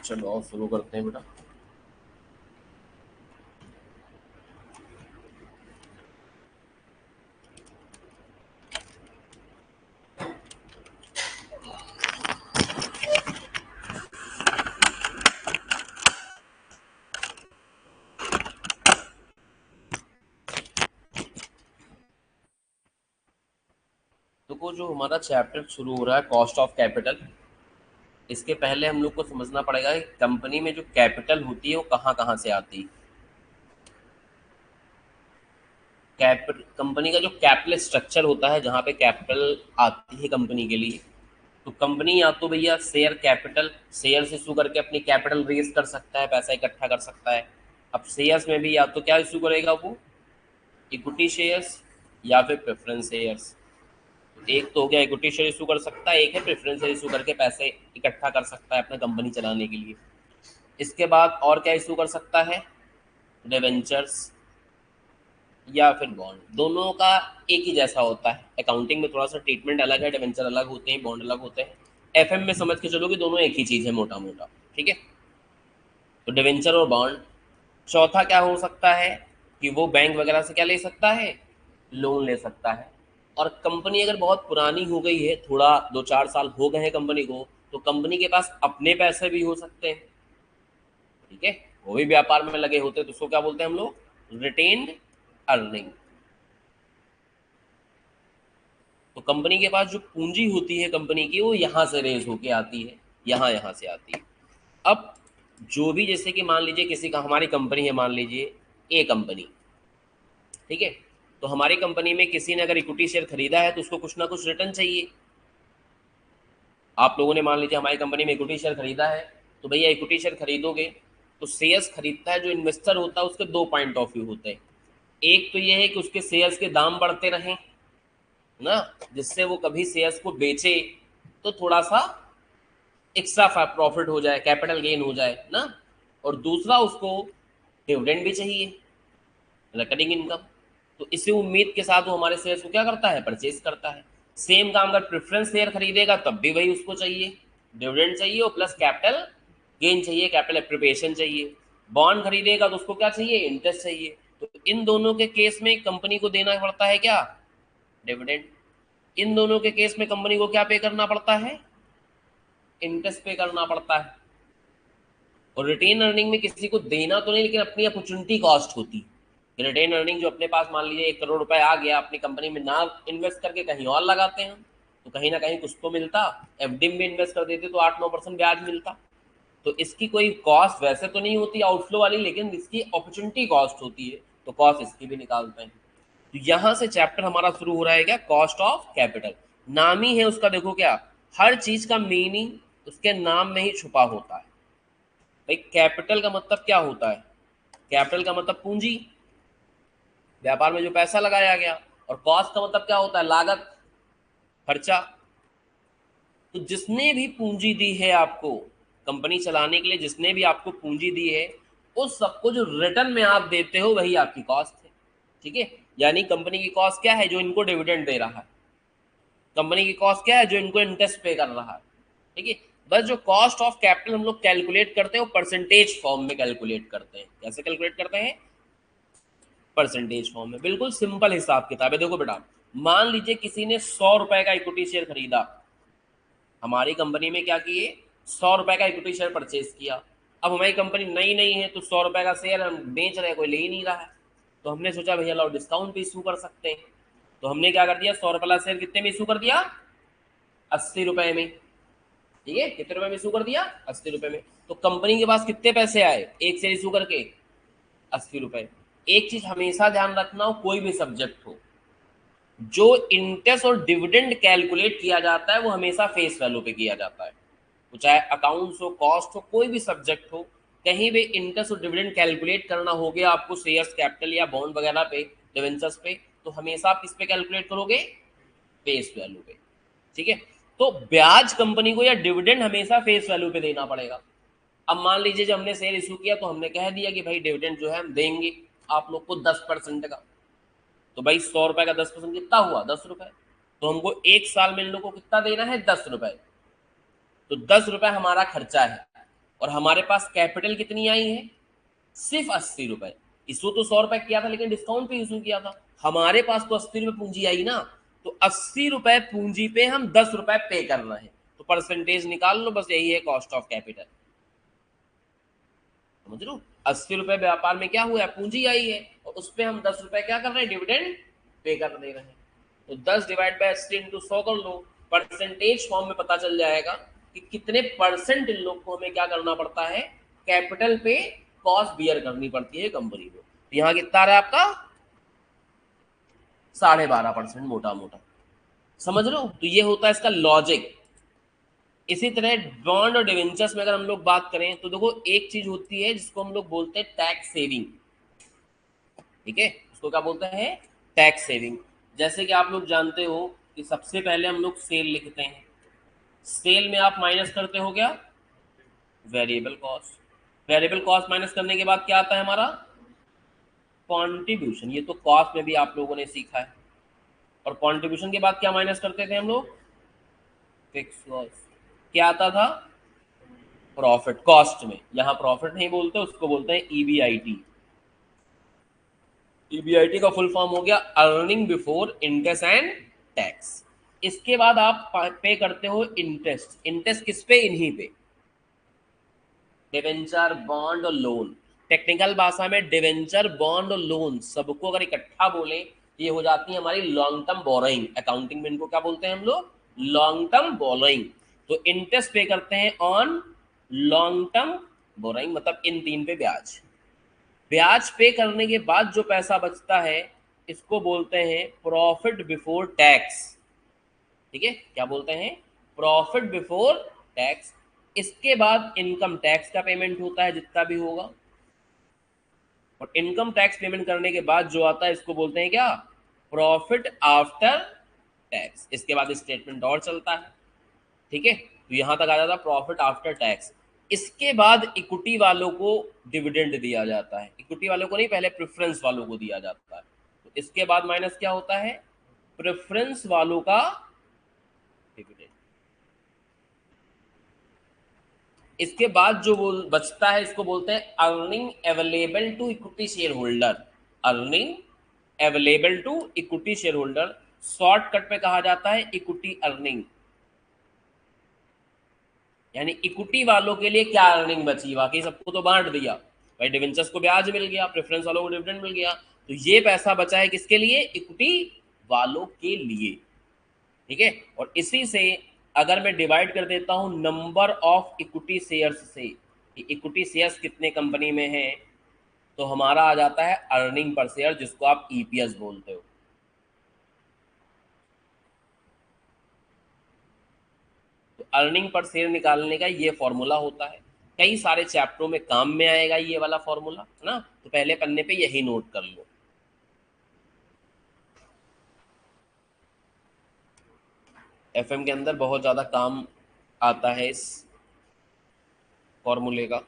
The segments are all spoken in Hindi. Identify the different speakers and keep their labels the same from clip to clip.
Speaker 1: चलो और शुरू करते हैं बेटा। देखो जो हमारा चैप्टर शुरू हो रहा है कॉस्ट ऑफ कैपिटल, इसके पहले हम लोग को समझना पड़ेगा कि कंपनी में जो कैपिटल होती है वो कहाँ कहाँ से आती है। कंपनी का जो कैपिटल स्ट्रक्चर होता है, जहाँ पे कैपिटल आती है कंपनी के लिए, तो कंपनी या तो भैया शेयर कैपिटल, शेयर इशू करके अपनी कैपिटल रेज कर सकता है, पैसा इकट्ठा कर सकता है। अब शेयर्स में भी या तो क्या इशू करेगा वो, इक्विटी शेयर्स या फिर प्रेफरेंस शेयर्स। एक तो हो गया इक्विटी शेयर इशू कर सकता है, एक है प्रेफरेंस शेयर इशू करके पैसे इकट्ठा कर सकता है अपना कंपनी चलाने के लिए। इसके बाद और क्या इशू कर सकता है, डिवेंचर्स या फिर बॉन्ड। दोनों का एक ही जैसा होता है, अकाउंटिंग में थोड़ा सा ट्रीटमेंट अलग है, डिवेंचर अलग होते हैं, बॉन्ड अलग होते हैं। एफएम में समझ के चलो कि दोनों एक ही चीज़ है मोटा मोटा, ठीक है। तो डिवेंचर और बॉन्ड। चौथा क्या हो सकता है कि वो बैंक वगैरह से क्या ले सकता है, लोन ले सकता है। और कंपनी अगर बहुत पुरानी हो गई है, थोड़ा 2-4 साल हो गए हैं कंपनी को, तो कंपनी के पास अपने पैसे भी हो सकते हैं, ठीक है। वो भी व्यापार में लगे होते हैं, तो उसको क्या बोलते हैं हम लोग, रिटेन्ड अर्निंग। तो कंपनी के पास जो पूंजी होती है कंपनी की, वो यहाँ से रेज होके आती है, यहाँ यहाँ से आती है। अब जो भी, जैसे कि मान लीजिए किसी का, हमारी कंपनी है मान लीजिए ए कंपनी, ठीक है। तो हमारी कंपनी में किसी ने अगर इक्विटी शेयर खरीदा है तो उसको कुछ ना कुछ रिटर्न चाहिए। आप लोगों ने मान लीजिए हमारी कंपनी में इक्विटी शेयर खरीदा है, तो भैया इक्विटी शेयर खरीदोगे तो शेयर्स खरीदता है जो इन्वेस्टर होता है, उसके दो पॉइंट ऑफ व्यू होते हैं। एक तो ये है कि उसके शेयर्स के दाम बढ़ते रहें ना, जिससे वो कभी शेयर्स को बेचे तो थोड़ा सा एक्स्ट्रा प्रॉफिट हो जाए, कैपिटल गेन हो जाए ना। और दूसरा, उसको डिविडेंड भी चाहिए, रिकरिंग इनकम। तो इसी उम्मीद के साथ वो हमारे शेयर्स को क्या करता है, परचेज करता है। सेम काम अगर प्रेफरेंस शेयर खरीदेगा तब भी वही उसको चाहिए, डिविडेंड चाहिए और प्लस कैपिटल गेन चाहिए, कैपिटल एप्रिसिएशन चाहिए। बॉन्ड खरीदेगा तो उसको क्या चाहिए, इंटरेस्ट चाहिए। तो इन दोनों के केस में कंपनी को देना पड़ता है क्या, डिविडेंड। इन दोनों के केस में कंपनी को क्या पे करना पड़ता है, इंटरेस्ट पे करना पड़ता है। और रिटेन अर्निंग में किसी को देना तो नहीं, लेकिन अपनी अपॉर्चुनिटी कॉस्ट होती है। रिटेन अर्निंग जो अपने पास मान लीजिए 1 करोड़ रुपए आ गया, अपनी कंपनी में ना इन्वेस्ट करके कहीं और लगाते हैं, तो कहीं ना कहीं कुछ तो मिलता। एफडी में इन्वेस्ट कर देते तो 8-9% ब्याज मिलता। तो इसकी कोई कॉस्ट वैसे तो नहीं होती आउटफ्लो वाली, लेकिन इसकी अपॉर्चुनिटी कॉस्ट होती है, तो कॉस्ट इसकी भी निकालते हैं। तो यहाँ से चैप्टर हमारा शुरू हो रहा है क्या, कॉस्ट ऑफ कैपिटल। नाम ही है उसका, देखो क्या, हर चीज का मीनिंग उसके नाम में ही छुपा होता है। भाई कैपिटल का मतलब क्या होता है, कैपिटल का मतलब पूंजी, व्यापार में जो पैसा लगाया गया। और कॉस्ट का मतलब क्या होता है, लागत, खर्चा। तो जिसने भी पूंजी दी है आपको कंपनी चलाने के लिए, जिसने भी आपको पूंजी दी है, उस सबको जो रिटर्न में आप देते हो वही आपकी कॉस्ट है, ठीक है। यानी कंपनी की कॉस्ट क्या है, जो इनको डिविडेंड दे रहा है। कंपनी की कॉस्ट क्या है, जो इनको इंटरेस्ट पे कर रहा है, ठीक है। बस जो कॉस्ट ऑफ कैपिटल हम लोग कैलकुलेट करते हैं वो परसेंटेज फॉर्म में कैलकुलेट करते हैं। कैसे कैलकुलेट करते हैं, परसेंटेज फॉर्म में। बिल्कुल सिंपल हिसाब किताब है। देखो बेटा, मान लीजिए किसी ने 100 रुपए का इक्विटी शेयर खरीदा, हमारी कंपनी में क्या किए, 100 रुपए का इक्विटी शेयर परचेज किया। अब हमारी कंपनी नई नई है, तो 100 रुपए का शेयर हम बेच रहे हैं, कोई ले ही नहीं रहा है। तो हमने सोचा भैया लो डिस्काउंट पे इशू कर सकते हैं। तो हमने क्या कर दिया, 100 रुपए का शेयर कितने में इशू कर दिया, 80 रुपए में, ठीक है। कितने रुपए में इशू कर दिया, 80 रुपए में। तो कंपनी के पास कितने पैसे आए एक शेयर इशू करके, 80 रुपए। एक चीज हमेशा ध्यान रखना हो, कोई भी सब्जेक्ट हो, जो इंटरेस्ट और डिविडेंड कैलकुलेट किया जाता है वो हमेशा फेस वैल्यू पे किया जाता है। तो चाहे अकाउंट्स हो, कॉस्ट हो, कोई भी सब्जेक्ट हो, कहीं भी इंटरेस्ट और डिविडेंड कैलकुलेट करना हो गया आपको शेयर्स, कैपिटल या बॉन्ड वगैरह पे, डिवेंचर्स पे, तो हमेशा आप किस पे कैलकुलेट करोगे, फेस वैल्यू पे, ठीक है। तो ब्याज कंपनी को या डिविडेंड हमेशा फेस वैल्यू पे देना पड़ेगा। अब मान लीजिए जब हमने शेयर इशू किया तो हमने कह दिया कि भाई डिविडेंड जो है हम देंगे आप लोग को 10% का। तो भाई 100 रुपए का 10% कितना हुआ, 10 रुपए। तो हमको एक साल में इन लोगों को कितना देना है, 10 रुपए। तो 10 रुपए हमारा खर्चा है, और हमारे पास कैपिटल कितनी आई है, सिर्फ 80 रुपए। इशू तो 100 रुपए किया था लेकिन डिस्काउंट पे इशू किया था, हमारे पास तो 80 रुपए पूंजी आई ना, तो 80 रुपए पूंजी पे हम 10 रुपए पे कर रहे हैं, तो परसेंटेज निकाल लो, बस यही है कॉस्ट ऑफ कैपिटल। समझ लो, 80 रुपए व्यापार में क्या हुआ है, पूंजी आई है, और उस पर हम 10 रुपए क्या कर रहे हैं, डिविडेंड पे कर दे रहे हैं। तो 10 डिवाइड बाई 80 इंटू 100 कर लो, परसेंटेज फॉर्म में पता चल जाएगा कि कितने परसेंट इन लोग को हमें क्या करना पड़ता है, कैपिटल पे कॉस्ट बियर करनी पड़ती है कंपनी को। तो यहाँ कितना रहा आपका 12.5% मोटा मोटा। समझ लो, तो ये होता है इसका लॉजिक। इसी तरह बॉन्ड और डिवेंचर्स में अगर हम लोग बात करें तो देखो, एक चीज होती है जिसको हम लोग बोलते हैं टैक्स सेविंग। ठीक है, उसको क्या बोलते हैं, टैक्स सेविंग। जैसे कि आप लोग जानते हो कि सबसे पहले हम लोग सेल लिखते हैं, सेल में आप माइनस करते हो क्या, variable cost, variable cost minus करने के बाद क्या आता है हमारा, कॉन्ट्रीब्यूशन। ये तो कॉस्ट में भी आप लोगों ने सीखा है। और कॉन्ट्रीब्यूशन के बाद क्या माइनस करते थे हम लोग, फिक्स कॉस्ट। क्या आता था, प्रॉफिट। कॉस्ट में यहाँ प्रॉफिट नहीं बोलते, उसको बोलते हैं ईबीआईटी। ईबीआईटी का फुल फॉर्म हो गया earning before interest and tax. इसके बाद आप पे करते हो इंटरेस्ट। इंटरेस्ट किस पे, इन्हीं पे, डिवेंचर, बॉन्ड और लोन। टेक्निकल भाषा में डिवेंचर, बॉन्ड और लोन सबको अगर इकट्ठा बोले, ये हो जाती है हमारी लॉन्ग टर्म बोरोइंग। अकाउंटिंग में इनको क्या बोलते हैं हम लोग, लॉन्ग टर्म बोरोइंग। तो इंटरेस्ट पे करते हैं ऑन लॉन्ग टर्म बोरोइंग, मतलब इन तीन पे ब्याज। ब्याज पे करने के बाद जो पैसा बचता है, इसको बोलते हैं प्रॉफिट बिफोर टैक्स। ठीक है, क्या बोलते हैं, प्रॉफिट बिफोर टैक्स। इसके बाद इनकम टैक्स का पेमेंट होता है जितना भी होगा, और इनकम टैक्स पेमेंट करने के बाद जो आता है इसको बोलते हैं क्या, प्रॉफिट आफ्टर टैक्स। इसके बाद स्टेटमेंट और चलता है। ठीक है, तो यहां तक आ जाता है प्रॉफिट आफ्टर टैक्स। इसके बाद इक्विटी वालों को डिविडेंड दिया जाता है, इक्विटी वालों को नहीं, पहले प्रेफरेंस वालों को दिया जाता है। तो इसके बाद माइनस क्या होता है, प्रेफरेंस वालों का डिविडेंड। इसके बाद जो बचता है इसको बोलते हैं earning available to equity share holder. Earning available to equity share holder, shortcut में कहा जाता है इक्विटी अर्निंग। यानी इक्विटी वालों के लिए क्या अर्निंग बची, बाकी सबको तो बांट दिया भाई, डिवेंचर्स को ब्याज मिल गया, प्रेफरेंस वालों को डिविडेंड मिल गया, तो ये पैसा बचा है किसके लिए, इक्विटी वालों के लिए। ठीक है, और इसी से अगर मैं डिवाइड कर देता हूं नंबर ऑफ इक्विटी शेयर्स से, इक्विटी शेयर्स कितने कंपनी में है, तो हमारा आ जाता है अर्निंग पर शेयर, जिसको आप ईपीएस बोलते हो। तो अर्निंग पर शेयर निकालने का ये फॉर्मूला होता है, कई सारे चैप्टरों में काम में आएगा ये वाला फॉर्मूला, है ना, तो पहले पन्ने पे यही नोट कर लो। एफएम के अंदर बहुत ज़्यादा काम आता है इस फॉर्मूले का।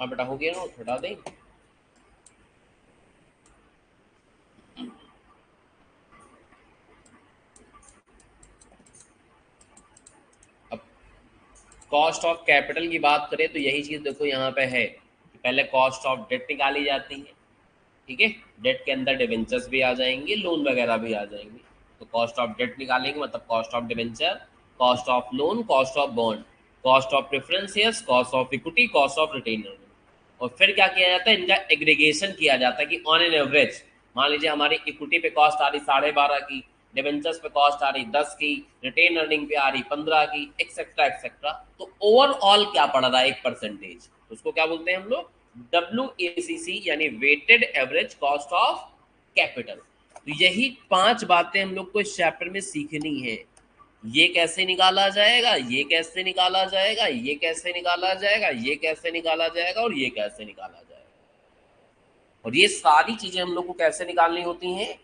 Speaker 1: हाँ बेटा हो गया नोट, हटा दें। अब कॉस्ट ऑफ कैपिटल की बात करें तो यही चीज देखो यहाँ पे है, पहले कॉस्ट ऑफ डेट निकाली जाती है, ठीक है। डेट के अंदर डिवेंचर्स भी आ जाएंगे, लोन वगैरह भी आ जाएंगे। तो कॉस्ट ऑफ डेट निकालेंगे मतलब cost of debenture, cost of loan, cost of bond, cost of preference shares, cost of equity, cost of retainer. और फिर क्या किया जाता है, इनका एग्रीगेशन किया जाता है कि ऑन एन एवरेज मान लीजिए हमारी इक्विटी पे कॉस्ट आ रही 12.5 की, डिवेंचर्स पे कॉस्ट आ रही 10 की, रिटेन अर्निंग पे आ रही 15 की, एक्सेट्रा एक्सेट्रा। तो ओवरऑल क्या पड़ रहा है एक परसेंटेज, तो उसको क्या बोलते हैं हम लोग, WACC यानी weighted average cost of capital. तो यही 5 बातें हम लोग को इस चैप्टर में सीखनी है। ये कैसे निकाला जाएगा, ये कैसे निकाला जाएगा, ये कैसे निकाला जाएगा, ये कैसे निकाला जाएगा और ये कैसे निकाला जाएगा। और ये सारी चीजें हम लोग को कैसे निकालनी होती हैं,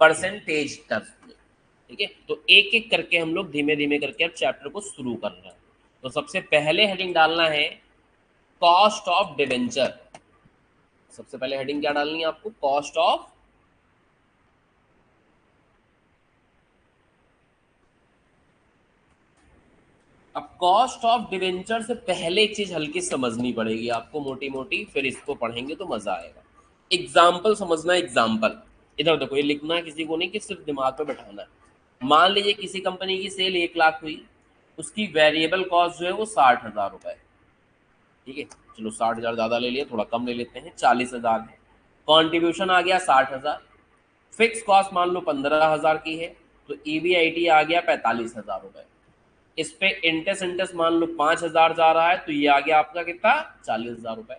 Speaker 1: परसेंटेज टर्म्स में, ठीक है। तो एक एक करके हम लोग धीमे धीमे करके अब चैप्टर को शुरू कर रहे हैं। तो सबसे पहले हेडिंग डालना है कॉस्ट ऑफ डिवेंचर। सबसे पहले हेडिंग क्या डालनी है आपको, कॉस्ट ऑफ अब कॉस्ट ऑफ डिवेंचर से पहले एक चीज हल्की समझनी पड़ेगी आपको, मोटी मोटी, फिर इसको पढ़ेंगे तो मजा आएगा। एग्जाम्पल समझना, एग्जाम्पल इधर देखो, ये लिखना है किसी को नहीं कि सिर्फ दिमाग पे बैठाना है। मान लीजिए किसी कंपनी की सेल 1 लाख हुई, उसकी वेरिएबल कॉस्ट जो है वो 60,000 रुपए, ठीक है। चलो 60,000 ज्यादा ले लिया, थोड़ा कम ले लेते हैं, 40,000 है। कॉन्ट्रीब्यूशन आ गया 60,000, फिक्स कॉस्ट मान लो 15,000 की है, तो EBIT आ गया 45,000 रुपए। इस पे इंटरेस्ट मान लो 5,000 जा रहा है, तो ये आ गया आपका कितना, 40,000 रुपए।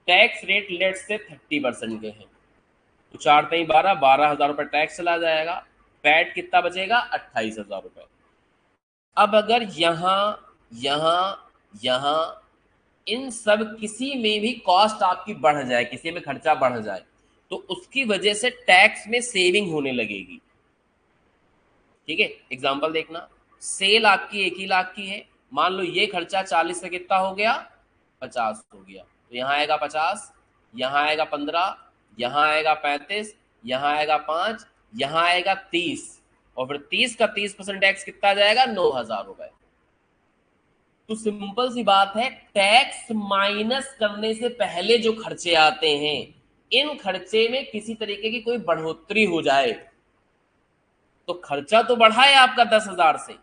Speaker 1: टैक्स रेट लेट से 30% के हैं, तो 4×3 = 12,000 रुपए टैक्स चला जाएगा। पैट कितना बचेगा, 28,000 रुपए। अब अगर यहाँ इन सब किसी में भी कॉस्ट आपकी बढ़ जाए, किसी में खर्चा बढ़ जाए, तो उसकी वजह से टैक्स में सेविंग होने लगेगी, ठीक है। एग्जांपल देखना, सेल आपकी 1 ही लाख की है, मान लो ये खर्चा 40 से कितना हो गया, 50 हो गया, तो यहाँ आएगा 50, यहाँ आएगा 15, यहाँ आएगा 35, यहाँ आएगा 5, यहाँ आएगा 30, और फिर 30 का 30% टैक्स कितना जाएगा, 9,000 रुपए। तो सिंपल सी बात है, टैक्स माइनस करने से पहले जो खर्चे आते हैं, इन खर्चे में किसी तरीके की कोई बढ़ोतरी हो जाए तो खर्चा तो बढ़ा है आपका 10,000 से,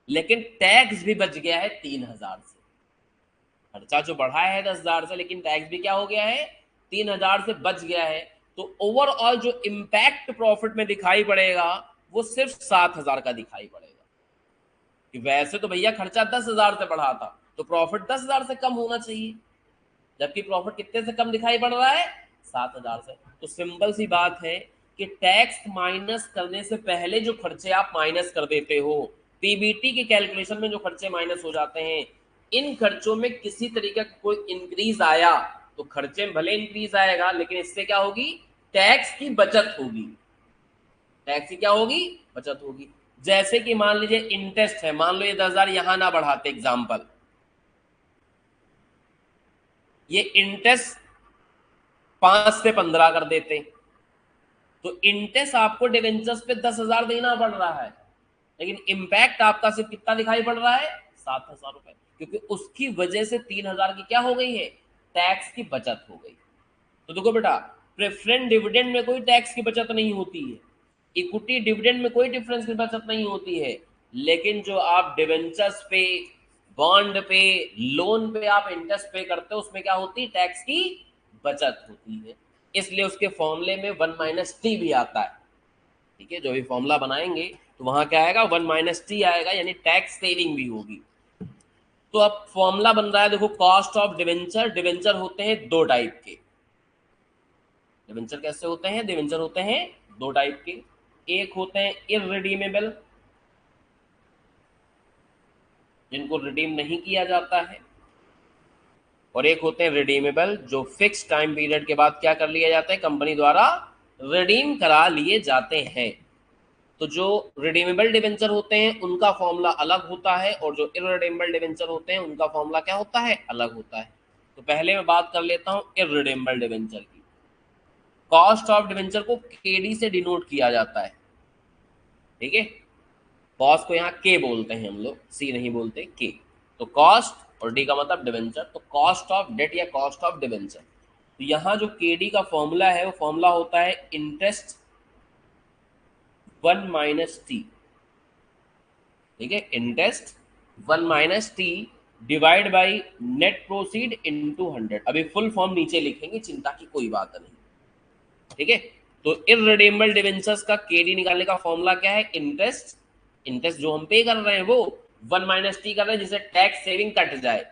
Speaker 1: लेकिन टैक्स भी बच गया है 3,000 से। खर्चा जो बढ़ा है 10,000 से, लेकिन टैक्स भी क्या हो गया है, 3,000 से बच गया है। तो ओवरऑल जो इम्पैक्ट प्रॉफिट में दिखाई पड़ेगा वो सिर्फ 7,000 का दिखाई पड़ेगा। कि वैसे तो भैया खर्चा 10,000 से बढ़ा था, तो प्रॉफिट 10,000 से कम होना चाहिए, जबकि प्रॉफिट कितने से कम दिखाई पड़ रहा है, 7,000 से। तो सिंपल सी बात है कि टैक्स माइनस करने से पहले जो खर्चे आप माइनस कर देते हो, PBT के कैलकुलेशन में जो खर्चे माइनस हो जाते हैं, इन खर्चों में किसी तरीके का कोई इंक्रीज आया तो खर्चे में भले इंक्रीज आएगा, लेकिन इससे क्या होगी, टैक्स की बचत होगी। टैक्स की क्या होगी, बचत होगी। जैसे कि मान लीजिए इंटरेस्ट है, मान लो ये 10,000 यहां ना बढ़ाते, एग्जाम्पल, ये इंटरेस्ट 5 से 15 कर देते, तो इंटरेस्ट आपको डिवेंचर्स पे 10,000 देना पड़ रहा है, लेकिन इंपैक्ट आपका सिर्फ कितना दिखाई पड़ रहा है, 7,000 रुपए, क्योंकि उसकी वजह से 3,000 की क्या हो गई है, टैक्स की बचत हो गई। तो देखो बेटा, प्रेफरेंस डिविडेंड में कोई टैक्स की बचत नहीं होती है, इक्विटी डिविडेंड में कोई डिफरेंस की बचत नहीं होती है, लेकिन जो आप डिवेंचर्स पे, बॉन्ड पे, लोन पे आप इंटरेस्ट पे करते हो, उसमें क्या होती है, टैक्स की बचत होती है। इसलिए उसके फॉर्मूले में 1 - T भी आता है, ठीक है। जो भी फॉर्मूला बनाएंगे तो वहां क्या आएगा, 1 - T आएगा, यानी टैक्स सेविंग भी होगी। तो अब फॉर्मूला बन रहा है, देखो, कॉस्ट ऑफ डिवेंचर। डिवेंचर होते हैं 2 टाइप के। डिवेंचर कैसे होते हैं, डिवेंचर होते हैं 2 टाइप के। एक होते हैं इररिडीमेबल, जिनको रिडीम नहीं किया जाता है, और एक होते हैं रिडीमेबल, जो फिक्स टाइम पीरियड के बाद क्या कर लिया जाता है, कंपनी द्वारा रिडीम करा लिए जाते हैं। तो जो रिडीमेबल डिवेंचर होते हैं उनका फॉर्मूला अलग होता है, और जो इररिडीमेबल डिवेंचर होते हैं उनका फॉर्मूला क्या होता है, अलग होता है। तो पहले मैं बात कर लेता हूं इररिडीमेबल डिवेंचर की। कॉस्ट ऑफ डिवेंचर को केडी से डिनोट किया जाता है, ठीक है। कॉस्ट को यहाँ के बोलते हैं हम लोग, सी नहीं बोलते, के। तो कॉस्ट और डी का मतलब डिवेंचर, तो कॉस्ट ऑफ डेट या कॉस्ट ऑफ डिवेंचर। तो यहाँ जो केडी का फॉर्मूला है वो फॉर्मूला होता है इंटरेस्ट 1 - टी, ठीक है। Interest 1 - T divide by net proceed into 100। अभी फुल फॉर्म नीचे लिखेंगे, चिंता की कोई बात नहीं, ठीक है। तो इररिडीमेबल डिवेंचर्स का केडी निकालने का फॉर्मूला क्या है? इंटरेस्ट, इंटरेस्ट जो हम पे कर रहे हैं वो 1 - टी कर रहे हैं, जिससे टैक्स सेविंग कट जाए,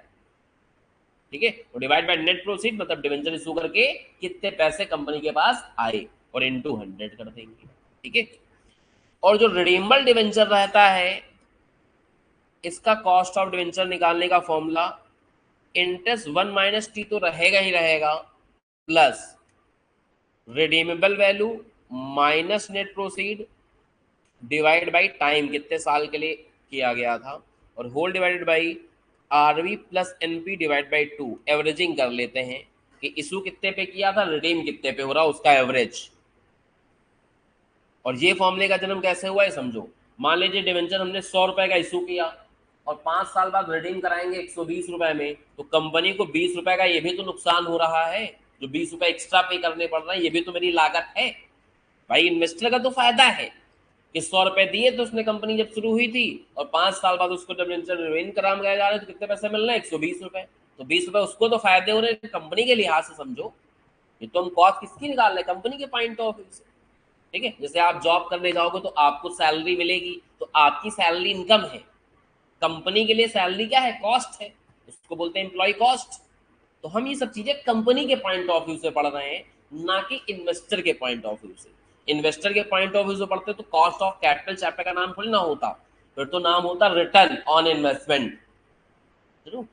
Speaker 1: ठीक है। और डिवाइड बाय नेट प्रोसीड मतलब डिवेंचर इशू करके कितने पैसे कंपनी के पास आए और इनटू 100 कर देंगे, ठीक है। और जो रिडीमेबल डिवेंचर रहता है इसका कॉस्ट ऑफ डिवेंचर निकालने का फॉर्मूला इंटरेस्ट 1 - टी तो रहेगा ही रहेगा, plus redeemable value minus net proceed divide by time, कितने साल के लिए किया गया था, और whole divided by RV plus NP divide by 2। Averaging कर लेते हैं कि इशू कितने पे किया था, रिडीम कितने पे हो रहा, उसका एवरेज। और ये फॉर्मूले का जन्म कैसे हुआ है समझो। मान लीजिए डिवेंचर हमने 100 रुपए का इशू किया और 5 साल बाद रिडीम कराएंगे 120 रुपए में, तो कंपनी को 20 रुपए का ये भी तो नुकसान हो रहा है, जो 20 रुपए एक्स्ट्रा पे करने पड़ रहे हैं ये भी तो मेरी लागत है। भाई इन्वेस्टर का तो फायदा है कि 100 रुपए दिए तो उसने कंपनी जब शुरू हुई थी, और 5 साल बाद उसको जब रिवेन कराम गया जा रहे हैं तो कितने पैसे मिल रहे हैं, 120 रुपए। तो 20 रुपए उसको तो फायदे हो रहे हैं, कंपनी के लिहाज से समझो। ये तो हम कॉस्ट किसकी निकाल रहे हैं, कंपनी के पॉइंट ऑफ व्यू से, ठीक है। जैसे आप जॉब करने जाओगे तो आपको सैलरी मिलेगी, तो आपकी सैलरी इनकम है। कंपनी के लिए सैलरी क्या है, कॉस्ट है, उसको बोलते हैं एम्प्लॉय कॉस्ट। तो हम ये सब चीजें कंपनी के पॉइंट ऑफ व्यू से पढ़ रहे हैं, ना कि इन्वेस्टर के पॉइंट ऑफ व्यू से। इन्वेस्टर के पॉइंट ऑफ व्यू से पढ़ते तो कॉस्ट ऑफ कैपिटल चैप्टर का नाम थोड़ी ना होता, फिर तो नाम होता रिटर्न ऑन इन्वेस्टमेंट। तो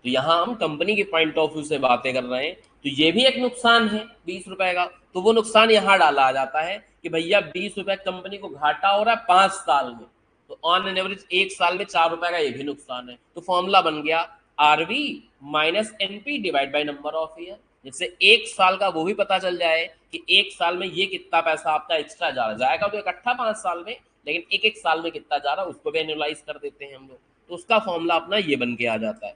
Speaker 1: यहाँ हम कंपनी के पॉइंट ऑफ व्यू से बातें कर रहे हैं, तो ये भी एक नुकसान है 20 रुपए का, तो वो नुकसान यहाँ डाला आ जाता है कि भैया 20 रुपए कंपनी को घाटा हो रहा है 5 साल में, तो ऑन एन एवरेज 1 साल में 4 रुपए का ये भी नुकसान है। तो फॉर्मूला बन गया RV minus NP divide by number of year, जिससे 1 साल का वो भी पता चल जाए कि 1 साल में ये कितना पैसा आपका एक्स्ट्रा जा रहा जाएगा, तो इकट्ठा 5 साल में, लेकिन एक साल में कितना जा रहा है उसको भी एनालाइज कर देते हैं हम लोग। तो उसका फॉर्मूला अपना ये बन के आ जाता है।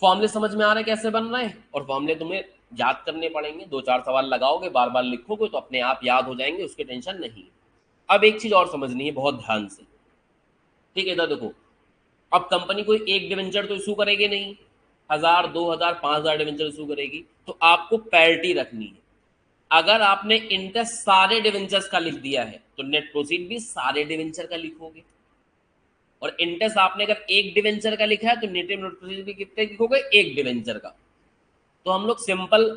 Speaker 1: फॉर्मूले समझ में आ रहे कैसे बन रहे हैं, और फॉर्मूले तुम्हें याद करने पड़ेंगे, 2 4 सवाल लगाओगे बार बार लिखोगे तो अपने आप याद हो जाएंगे, उसकी टेंशन नहीं। अब एक चीज और समझनी है बहुत ध्यान से, ठीक है। इधर देखो, अब कंपनी कोई एक डिवेंचर तो इशू करेगी नहीं, 1000 2000 5000 डिवेंचर इशू करेगी, तो आपको पैरिटी रखनी है। अगर आपने इंटरेस्ट सारे डिवेंचर्स का लिख दिया है तो नेट प्रोसीड भी सारे डिवेंचर का लिखोगे, और इंटरेस्ट आपने अगर एक डिवेंचर का लिखा है तो नेट प्रोसीड भी कितने लिखोगे, एक डिवेंचर का। तो हम लोग सिंपल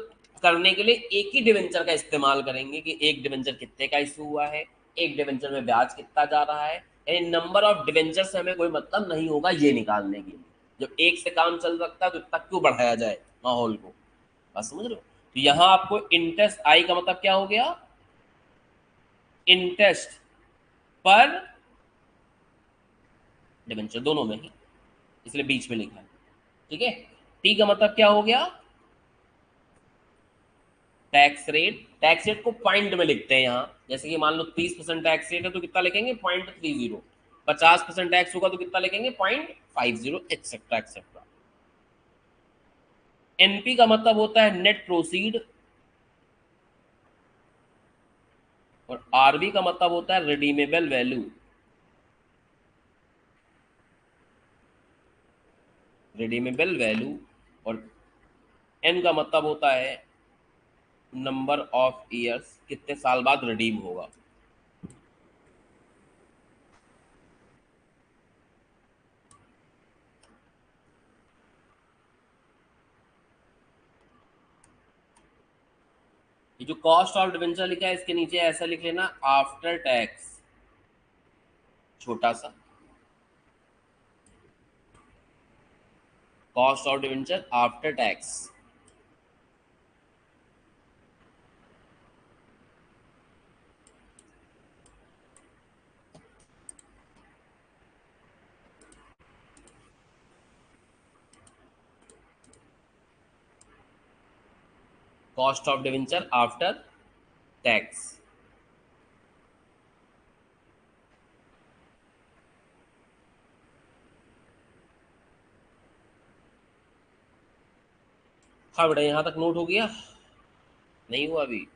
Speaker 1: करने के लिए एक ही डिवेंचर का इस्तेमाल करेंगे कि एक डिवेंचर कितने का इशू हुआ है, एक डिवेंचर में ब्याज कितना जा रहा है, यानी नंबर ऑफ डिवेंचर से हमें कोई मतलब नहीं होगा ये निकालने के लिए। जब एक से काम चल सकता है तो इतना क्यों बढ़ाया जाए माहौल को, बात समझ रहे हो। तो यहाँ आपको इंटरेस्ट आई का मतलब क्या हो गया, इंटरेस्ट पर डिवेंचर दोनों में ही, इसलिए बीच में लिखा है, ठीक है। टी का मतलब क्या हो गया, टैक्स रेट। टैक्स रेट को पॉइंट में लिखते हैं यहाँ, जैसे कि मान लो 30% टैक्स रेट है तो कितना लिखेंगे, 0.30। 50% टैक्स होगा तो कितना लिखेंगे, 0.50, एक्सेट्रा एक्सेट्रा। एनपी का मतलब होता है नेट प्रोसीड, और आरबी का मतलब होता है रिडीमेबल वैल्यू। रिडीमेबल वैल्यू, और एन का मतलब होता है नंबर ऑफ ईयर्स, कितने साल बाद रिडीम होगा। ये जो कॉस्ट ऑफ डिवेंचर लिखा है इसके नीचे ऐसा लिख लेना, आफ्टर टैक्स, छोटा सा, cost of debenture after tax. Cost of debenture after tax. हाँ बेटा, यहाँ तक नोट हो गया? नहीं हुआ अभी?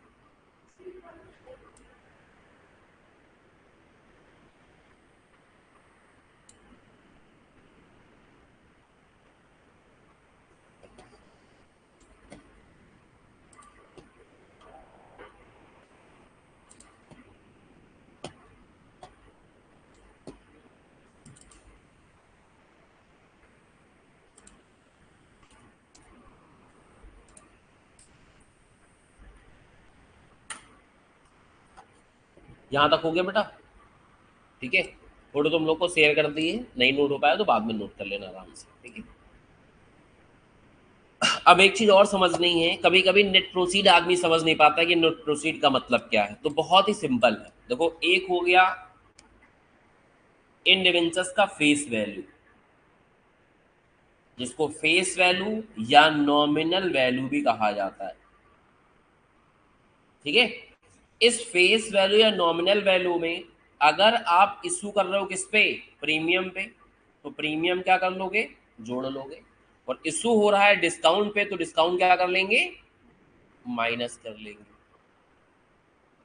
Speaker 1: यहाँ तक हो गया बेटा? ठीक है, फोटो तुम लोग को शेयर कर दी है, नहीं नोट हो पाया तो बाद में नोट कर लेना आराम से, ठीक है। अब एक चीज और समझनी है, कभी कभी नेट प्रोसीड आदमी समझ नहीं पाता कि नेट प्रोसीड का मतलब क्या है, तो बहुत ही सिंपल है। देखो, एक हो गया इन डिवेंचर्स का फेस वैल्यू, जिसको फेस वैल्यू या नॉमिनल वैल्यू भी कहा जाता है, ठीक है। इस फेस वैल्यू या नॉमिनल वैल्यू में अगर आप इशू कर रहे हो किस पे, प्रीमियम पे, तो प्रीमियम क्या कर लोगे, जोड़ लोगे। और इशू हो रहा है डिस्काउंट पे, तो डिस्काउंट क्या कर लेंगे, माइनस कर लेंगे।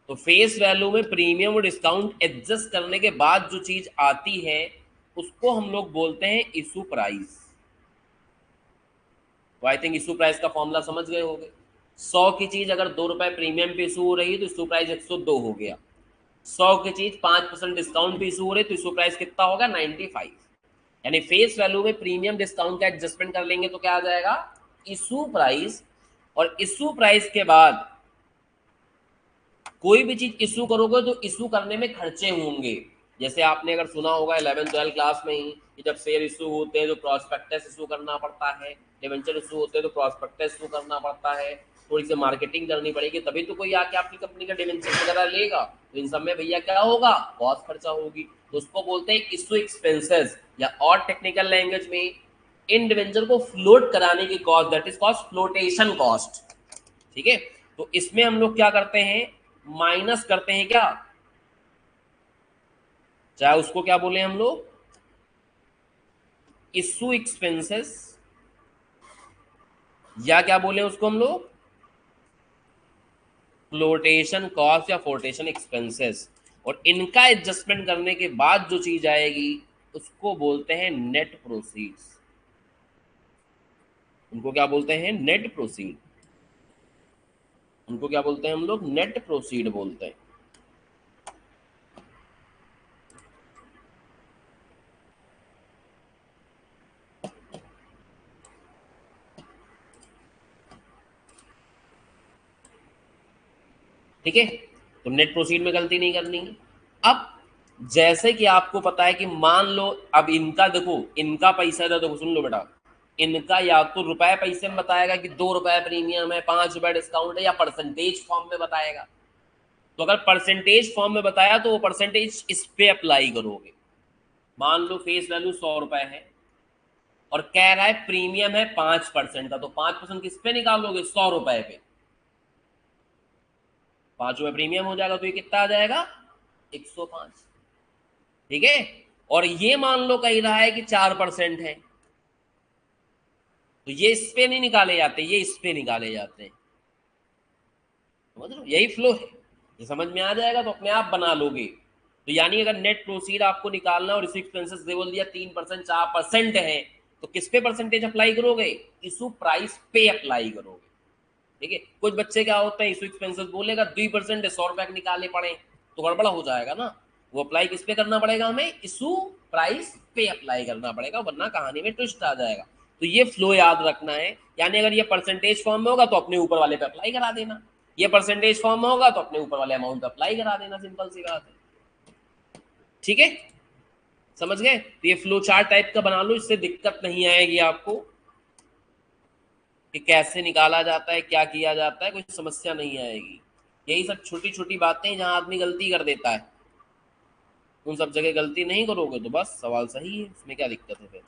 Speaker 1: तो फेस वैल्यू में प्रीमियम और डिस्काउंट एडजस्ट करने के बाद जो चीज आती है उसको हम लोग बोलते हैं इशू प्राइस। तो आई थिंक इशू प्राइस का फॉर्मूला समझ गए होंगे। 100 की चीज अगर 2 रुपए प्रीमियम पे इशू हो रही है तो इशू प्राइस 102 हो गया। 100 की चीज 5% डिस्काउंट पे इशू हो रही है तो इशू प्राइस कितना होगा, 95। यानी फेस वैल्यू में प्रीमियम डिस्काउंट का एडजस्टमेंट कर लेंगे तो क्या आ जाएगा, इशू प्राइस। और इशू प्राइस के बाद कोई भी चीज इशू करोगे तो इशू करने में खर्चे होंगे। जैसे आपने अगर सुना होगा 11th-12th क्लास में ही कि जब शेयर इशू होते हैं तो प्रॉस्पेक्टस इशू करना पड़ता है, डिवेंचर इशू होते हैं तो प्रॉस्पेक्टस इशू करना पड़ता है, थोड़ी सी मार्केटिंग करनी पड़ेगी, तभी तो कोई आके आपकी कंपनी का डिवेंचर वगैरह लेगा। तो इन सब में भैया क्या होगा, बहुत खर्चा होगी, तो उसको बोलते हैं इशू एक्सपेंसेस, या और टेक्निकल लैंग्वेज में इन डिवेंचर को फ्लोट कराने की cost, that is cost flotation cost, ठीक है। तो इसमें हम लोग क्या करते हैं, माइनस करते हैं क्या, चाहे उसको क्या बोले हम लोग, इशू एक्सपेंसेस, या क्या बोले उसको हम लोग, फ्लोटेशन कॉस्ट या फ्लोटेशन एक्सपेंसेस। और इनका एडजस्टमेंट करने के बाद जो चीज आएगी उसको बोलते हैं नेट प्रोसीड्स। उनको क्या बोलते हैं, नेट प्रोसीड। उनको क्या बोलते हैं हम लोग, नेट प्रोसीड बोलते हैं। ठीक है, तो नेट प्रोसीड में गलती नहीं करनी है। अब जैसे कि आपको पता है कि मान लो अब इनका देखो, इनका पैसा था, देखो सुन लो बेटा, इनका या तो रुपए पैसे में बताएगा कि 2 रुपए प्रीमियम है, 5 रुपए डिस्काउंट है, या परसेंटेज फॉर्म में बताएगा। तो अगर परसेंटेज फॉर्म में बताया तो वो परसेंटेज इस पे अप्लाई करोगे। मान लो फेस वैल्यू 100 रुपए है और कह रहा है प्रीमियम है 5% का, तो 5% किस पे निकालोगे, 100 रुपए पे। 5 रुपए प्रीमियम हो जाएगा तो ये कितना आ जाएगा, 105, ठीक है। और ये मान लो कह रहा है कि 4% है, तो ये इस पे नहीं निकाले जाते, ये इस पे निकाले जाते हैं। समझ लो, यही फ्लो है। ये समझ में आ जाएगा तो अपने आप बना लोगे। तो यानी अगर नेट प्रोसीड आपको निकालना और इसी एक्सपेंसेस दे बोल दिया 3% 4% है, तो किस पे परसेंटेज अप्लाई करोगे, इशू प्राइस पे अप्लाई करोगे, ठीक है। कुछ बच्चे क्या होते हैं, इशू एक्सपेंसेस बोलेगा 2% है, 100 रुपए निकालने पड़े, तो गड़बड़ा हो जाएगा ना। वो अप्लाई किस पे करना पड़ेगा, हमें इशू प्राइस पे अप्लाई करना पड़ेगा, वरना कहानी में ट्विस्ट आ जाएगा। तो ये फ्लो याद रखना है। यानी अगर ये परसेंटेज फॉर्म में होगा तो अपने ऊपर वाले पे अप्लाई करा देना, ये परसेंटेज फॉर्म में होगा तो अपने ऊपर वाले अमाउंट पे अप्लाई करा देना, सिंपल सी बात है, ठीक है। समझ गए, तो ये फ्लो चार्ट टाइप का बना लो, इससे दिक्कत नहीं आएगी आपको कि कैसे निकाला जाता है, क्या किया जाता है, कोई समस्या नहीं आएगी। यही सब छोटी छोटी बातें जहां आदमी गलती कर देता है, उन सब जगह गलती नहीं करोगे तो बस सवाल सही है, इसमें क्या दिक्कत है फिर।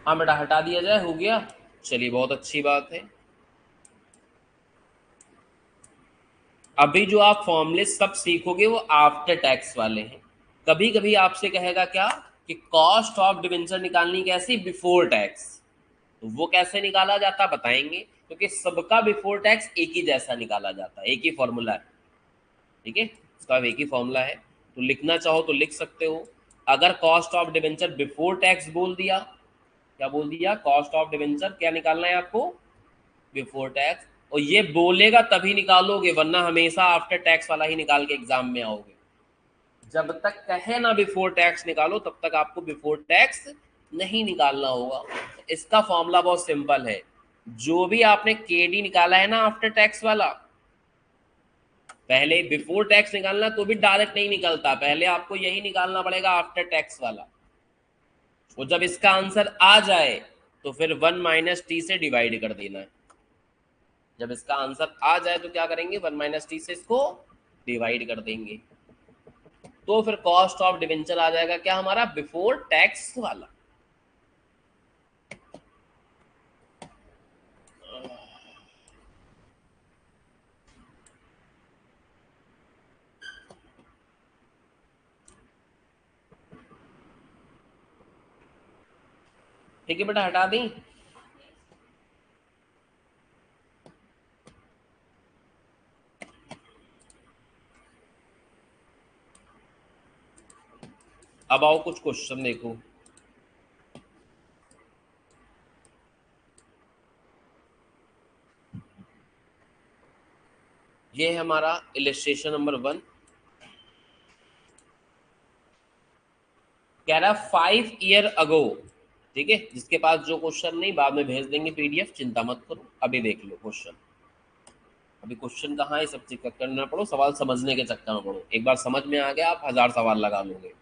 Speaker 1: हाँ बेटा हटा दिया जाए, हो गया। चलिए बहुत अच्छी बात है। अभी जो आप फॉर्मूले सब सीखोगे वो आफ्टर टैक्स वाले हैं। कभी कभी आपसे कहेगा क्या कि कॉस्ट ऑफ डिवेंचर निकालनी कैसी, बिफोर टैक्स। तो वो कैसे निकाला जाता बताएंगे, क्योंकि सबका बिफोर टैक्स एक ही जैसा निकाला जाता है, एक ही फॉर्मूला है। ठीक है, उसका एक ही फॉर्मूला है। तो लिखना चाहो तो लिख सकते हो। अगर cost of debenture before tax बोल दिया, क्या बोल दिया, कॉस्ट ऑफ डिवेंचर क्या निकालना है आपको, बिफोर टैक्स। और ये बोलेगा तभी निकालोगे, वरना हमेशा आफ्टर टैक्स वाला ही निकाल के एग्जाम में आओगे। जब तक कहे ना बिफोर टैक्स निकालो, तब तक आपको बिफोर टैक्स नहीं निकालना होगा। इसका फॉर्मूला बहुत सिंपल है। जो भी आपने केडी निकाला है ना आफ्टर टैक्स वाला, पहले बिफोर टैक्स निकालना तो भी डायरेक्ट नहीं निकलता, पहले आपको यही निकालना पड़ेगा आफ्टर टैक्स वाला। और जब इसका आंसर आ जाए तो फिर 1 - t से डिवाइड कर देना है। जब इसका आंसर आ जाए तो क्या करेंगे, 1 - t से इसको डिवाइड कर देंगे। तो फिर कॉस्ट ऑफ डिवेंचर आ जाएगा क्या हमारा, बिफोर टैक्स वाला। ठीक है बेटा हटा दें। अब आओ कुछ क्वेश्चन देखो। ये है हमारा इलस्ट्रेशन नंबर 1। कह रहा 5 ईयर अगो। ठीक है, जिसके पास जो क्वेश्चन नहीं बाद में भेज देंगे पीडीएफ, चिंता मत करो, अभी देख लो क्वेश्चन। अभी क्वेश्चन कहाँ है सब चेक करना पड़ो, सवाल समझने के चक्कर में पड़ो। एक बार समझ में आ गया आप 1000 सवाल लगा लोगे।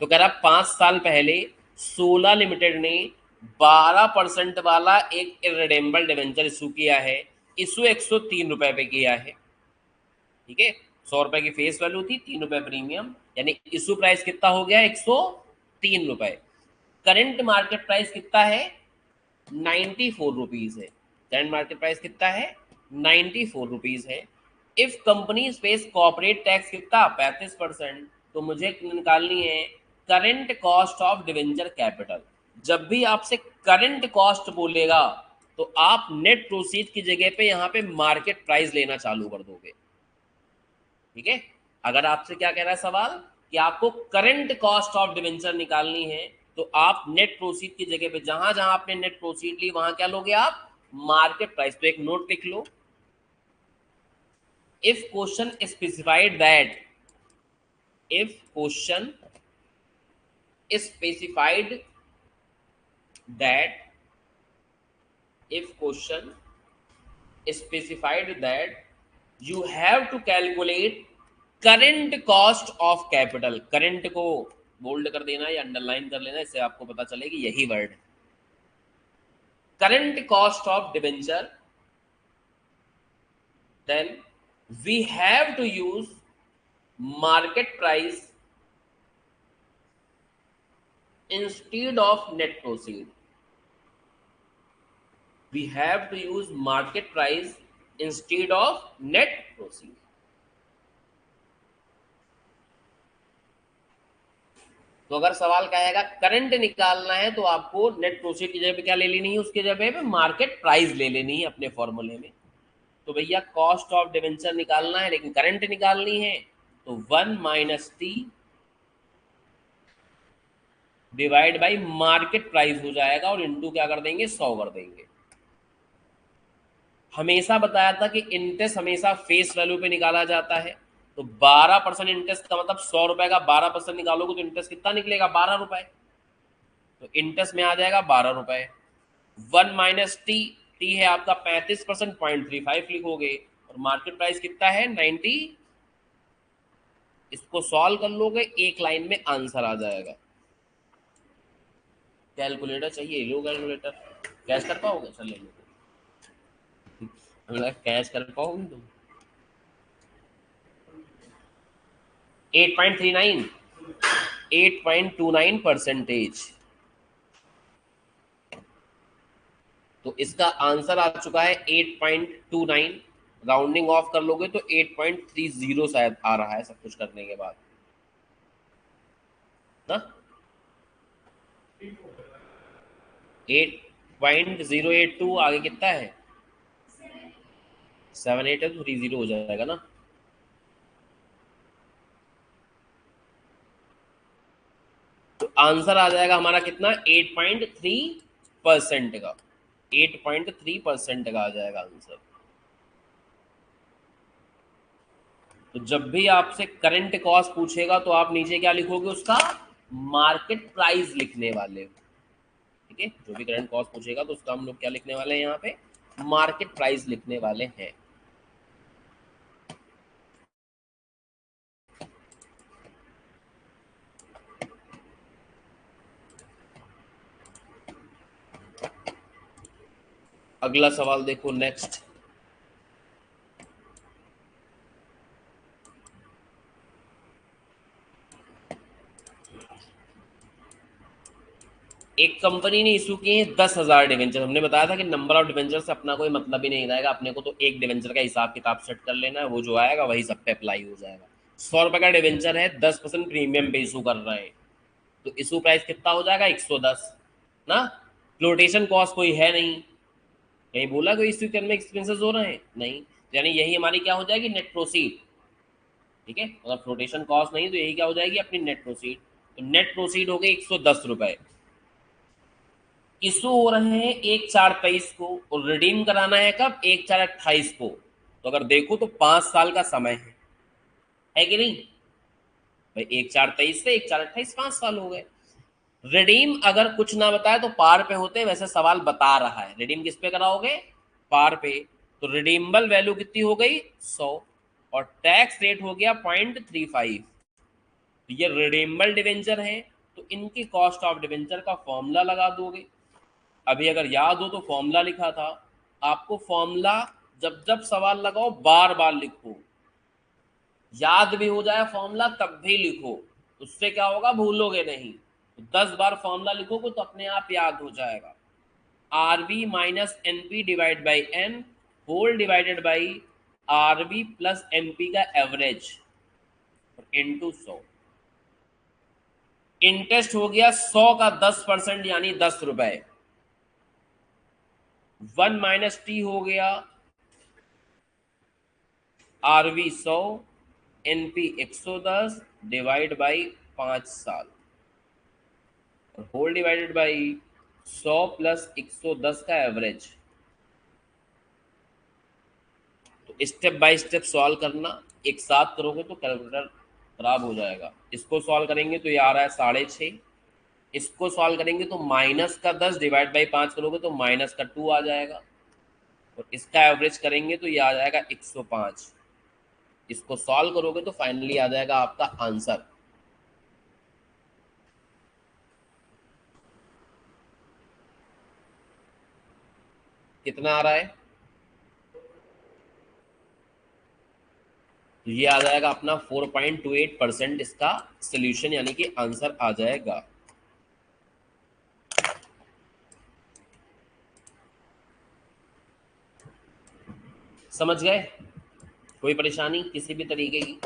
Speaker 1: तो कह रहा 5 साल पहले सोला लिमिटेड ने 12% वाला एक इररिडेम्बल डिवेंचर इशू किया है। इशू 103 रुपए पे किया है। ठीक है, 100 रुपए की फेस वैल्यू थी, 3 रुपए प्रीमियम, यानी इशू प्राइस कितना हो गया, 103 रुपए। करंट मार्केट प्राइस कितना है, 94 रुपीज है। करंट मार्केट प्राइस कितना है, 94 रुपीज है। If company face corporate tax कितना, 35%। तो मुझे निकालनी है current cost of debenture capital. जब भी आपसे करंट कॉस्ट बोलेगा तो आप नेट प्रोसीड की जगह पे यहाँ पे मार्केट प्राइस लेना चालू कर दोगे। ठीक है, अगर आपसे क्या कह रहा है सवाल कि आपको करंट कॉस्ट ऑफ डिवेंचर निकालनी है, तो आप नेट प्रोसीड की जगह पे जहां जहां आपने नेट प्रोसीड ली वहां क्या लोगे आप, मार्केट प्राइस। तो एक नोट लिख लो, if question specified that, if question specified that, if question specified that you have to calculate current cost of capital। Current को बोल्ड कर देना या अंडरलाइन कर लेना, इससे आपको पता चलेगी यही word, current cost of debenture, then we have to use market price instead of net proceed। we have to use market price instead of net proceed। तो अगर सवाल कहेगा करंट निकालना है तो आपको नेट प्रोसीड की जगह पे क्या ले लेनी है, उसके जगह पे मार्केट प्राइस ले लेनी है अपने फॉर्मूले में। तो भैया कॉस्ट ऑफ डिवेंचर निकालना है लेकिन करंट निकालनी है, तो 1 - t divide by market price हो जाएगा, और इंटू क्या कर देंगे, 100 कर देंगे। हमेशा बताया था कि इंटरेस्ट हमेशा फेस वैल्यू पे निकाला जाता है। तो 12% इंटरेस्ट का मतलब 100 रुपए का 12% निकालोगे तो इंटरेस्ट कितना निकलेगा, 12 रुपए। तो इंटरेस्ट में आ जाएगा 12 रुपए। 1 - टी है आपका 35%, 0.35 लिखोगे। और मार्केट प्राइस कितना है, 90। इसको सॉल्व कर लोगे, एक लाइन में आंसर आ जाएगा। कैलकुलेटर चाहिए, लो कैलकुलेटर। कैश कर पाओगे, चल ले लो। हमें लगा कैश कर पाओगे तुम। 8.39, 8.29%। तो इसका आंसर आ चुका है 8.29। राउंडिंग ऑफ कर लोगे तो 8.30 शायद आ रहा है सब कुछ करने के बाद ना। 8.082 आगे कितना है 78 है तो 30 हो जाएगा ना। तो आंसर आ जाएगा हमारा कितना 8.3% का। 8.3% का आ जाएगा आंसर। तो जब भी आपसे करंट कॉस्ट पूछेगा तो आप नीचे क्या लिखोगे उसका मार्केट प्राइस लिखने वाले हो। ठीक है, जो भी करंट कॉस्ट पूछेगा तो उसका हम लोग क्या लिखने वाले हैं यहाँ पे मार्केट प्राइस लिखने वाले हैं। अगला सवाल देखो नेक्स्ट। एक कंपनी ने इशू किए हैं 10,000 डिवेंचर। हमने बताया था कि नंबर ऑफ डिवेंचर से अपना कोई मतलब ही नहीं रहेगा, अपने को तो एक डिवेंचर का हिसाब किताब सेट कर लेना है, वो जो आएगा वही सब पे अप्लाई हो जाएगा। 100 रुपए का डिवेंचर है, 10% प्रीमियम पे इशू कर रहे हैं, तो इशू प्राइस कितना हो जाएगा 110 ना। फ्लोटेशन कॉस्ट कोई है नहीं, कहीं बोला कोई इशू करने में एक्सपेंसेस हो रहे हैं नहीं, यानी यही हमारी क्या हो जाएगी नेट प्रोसीड। ठीक है, अगर फ्लोटेशन कॉस्ट नहीं तो यही क्या हो जाएगी अपनी नेट प्रोसीड। तो नेट प्रोसीड हो गए 110 रुपए। इशू हो रहे हैं 1/4/23 को और रिडीम कराना है कब 1/4/28 को। तो अगर देखो तो 5 साल का समय है कि नहीं भाई। 1/4/23 से 1/4/28 5 साल हो गए। रिडीम अगर कुछ ना बताए तो पार पे होते, वैसे सवाल बता रहा है रिडीम किस पे कराओगे पार पे। तो रिडीमेबल वैल्यू कितनी हो गई 100 और टैक्स रेट हो गया 0.35। ये रिडीमेबल डिवेंचर है तो इनकी कॉस्ट ऑफ डिवेंचर का फॉर्मूला लगा दोगे। अभी अगर याद हो तो फॉर्मूला लिखा था आपको। फॉर्मूला जब जब सवाल लगाओ बार बार लिखो, याद भी हो जाए फॉर्मूला तब भी लिखो, उससे क्या होगा भूलोगे नहीं। तो 10 बार फॉर्मूला लिखोगे तो अपने आप याद हो जाएगा। R B minus N P divide by N whole divided by R B plus M P का एवरेज इंटू 100। इंटरेस्ट हो गया 100 का 10% यानी 10 रुपए। 1 माइनस टी हो गया आरवी 100 एनपी 110 डिवाइड बाई 5 साल और होल डिवाइडेड बाई 100 प्लस 110 का एवरेज। तो स्टेप बाय स्टेप सॉल्व करना, एक साथ करोगे तो कैलकुलेटर खराब हो जाएगा। इसको सॉल्व करेंगे तो ये आ रहा है 6.5। इसको सॉल्व करेंगे तो माइनस का 10 डिवाइड बाई 5 करोगे तो माइनस का 2 आ जाएगा और इसका एवरेज करेंगे तो ये आ जाएगा 105। इसको सॉल्व करोगे तो फाइनली आ जाएगा आपका आंसर। कितना आ रहा है तो ये आ जाएगा अपना 4.28% इसका सोल्यूशन यानी कि आंसर आ जाएगा। समझ गए, कोई परेशानी किसी भी तरीके की।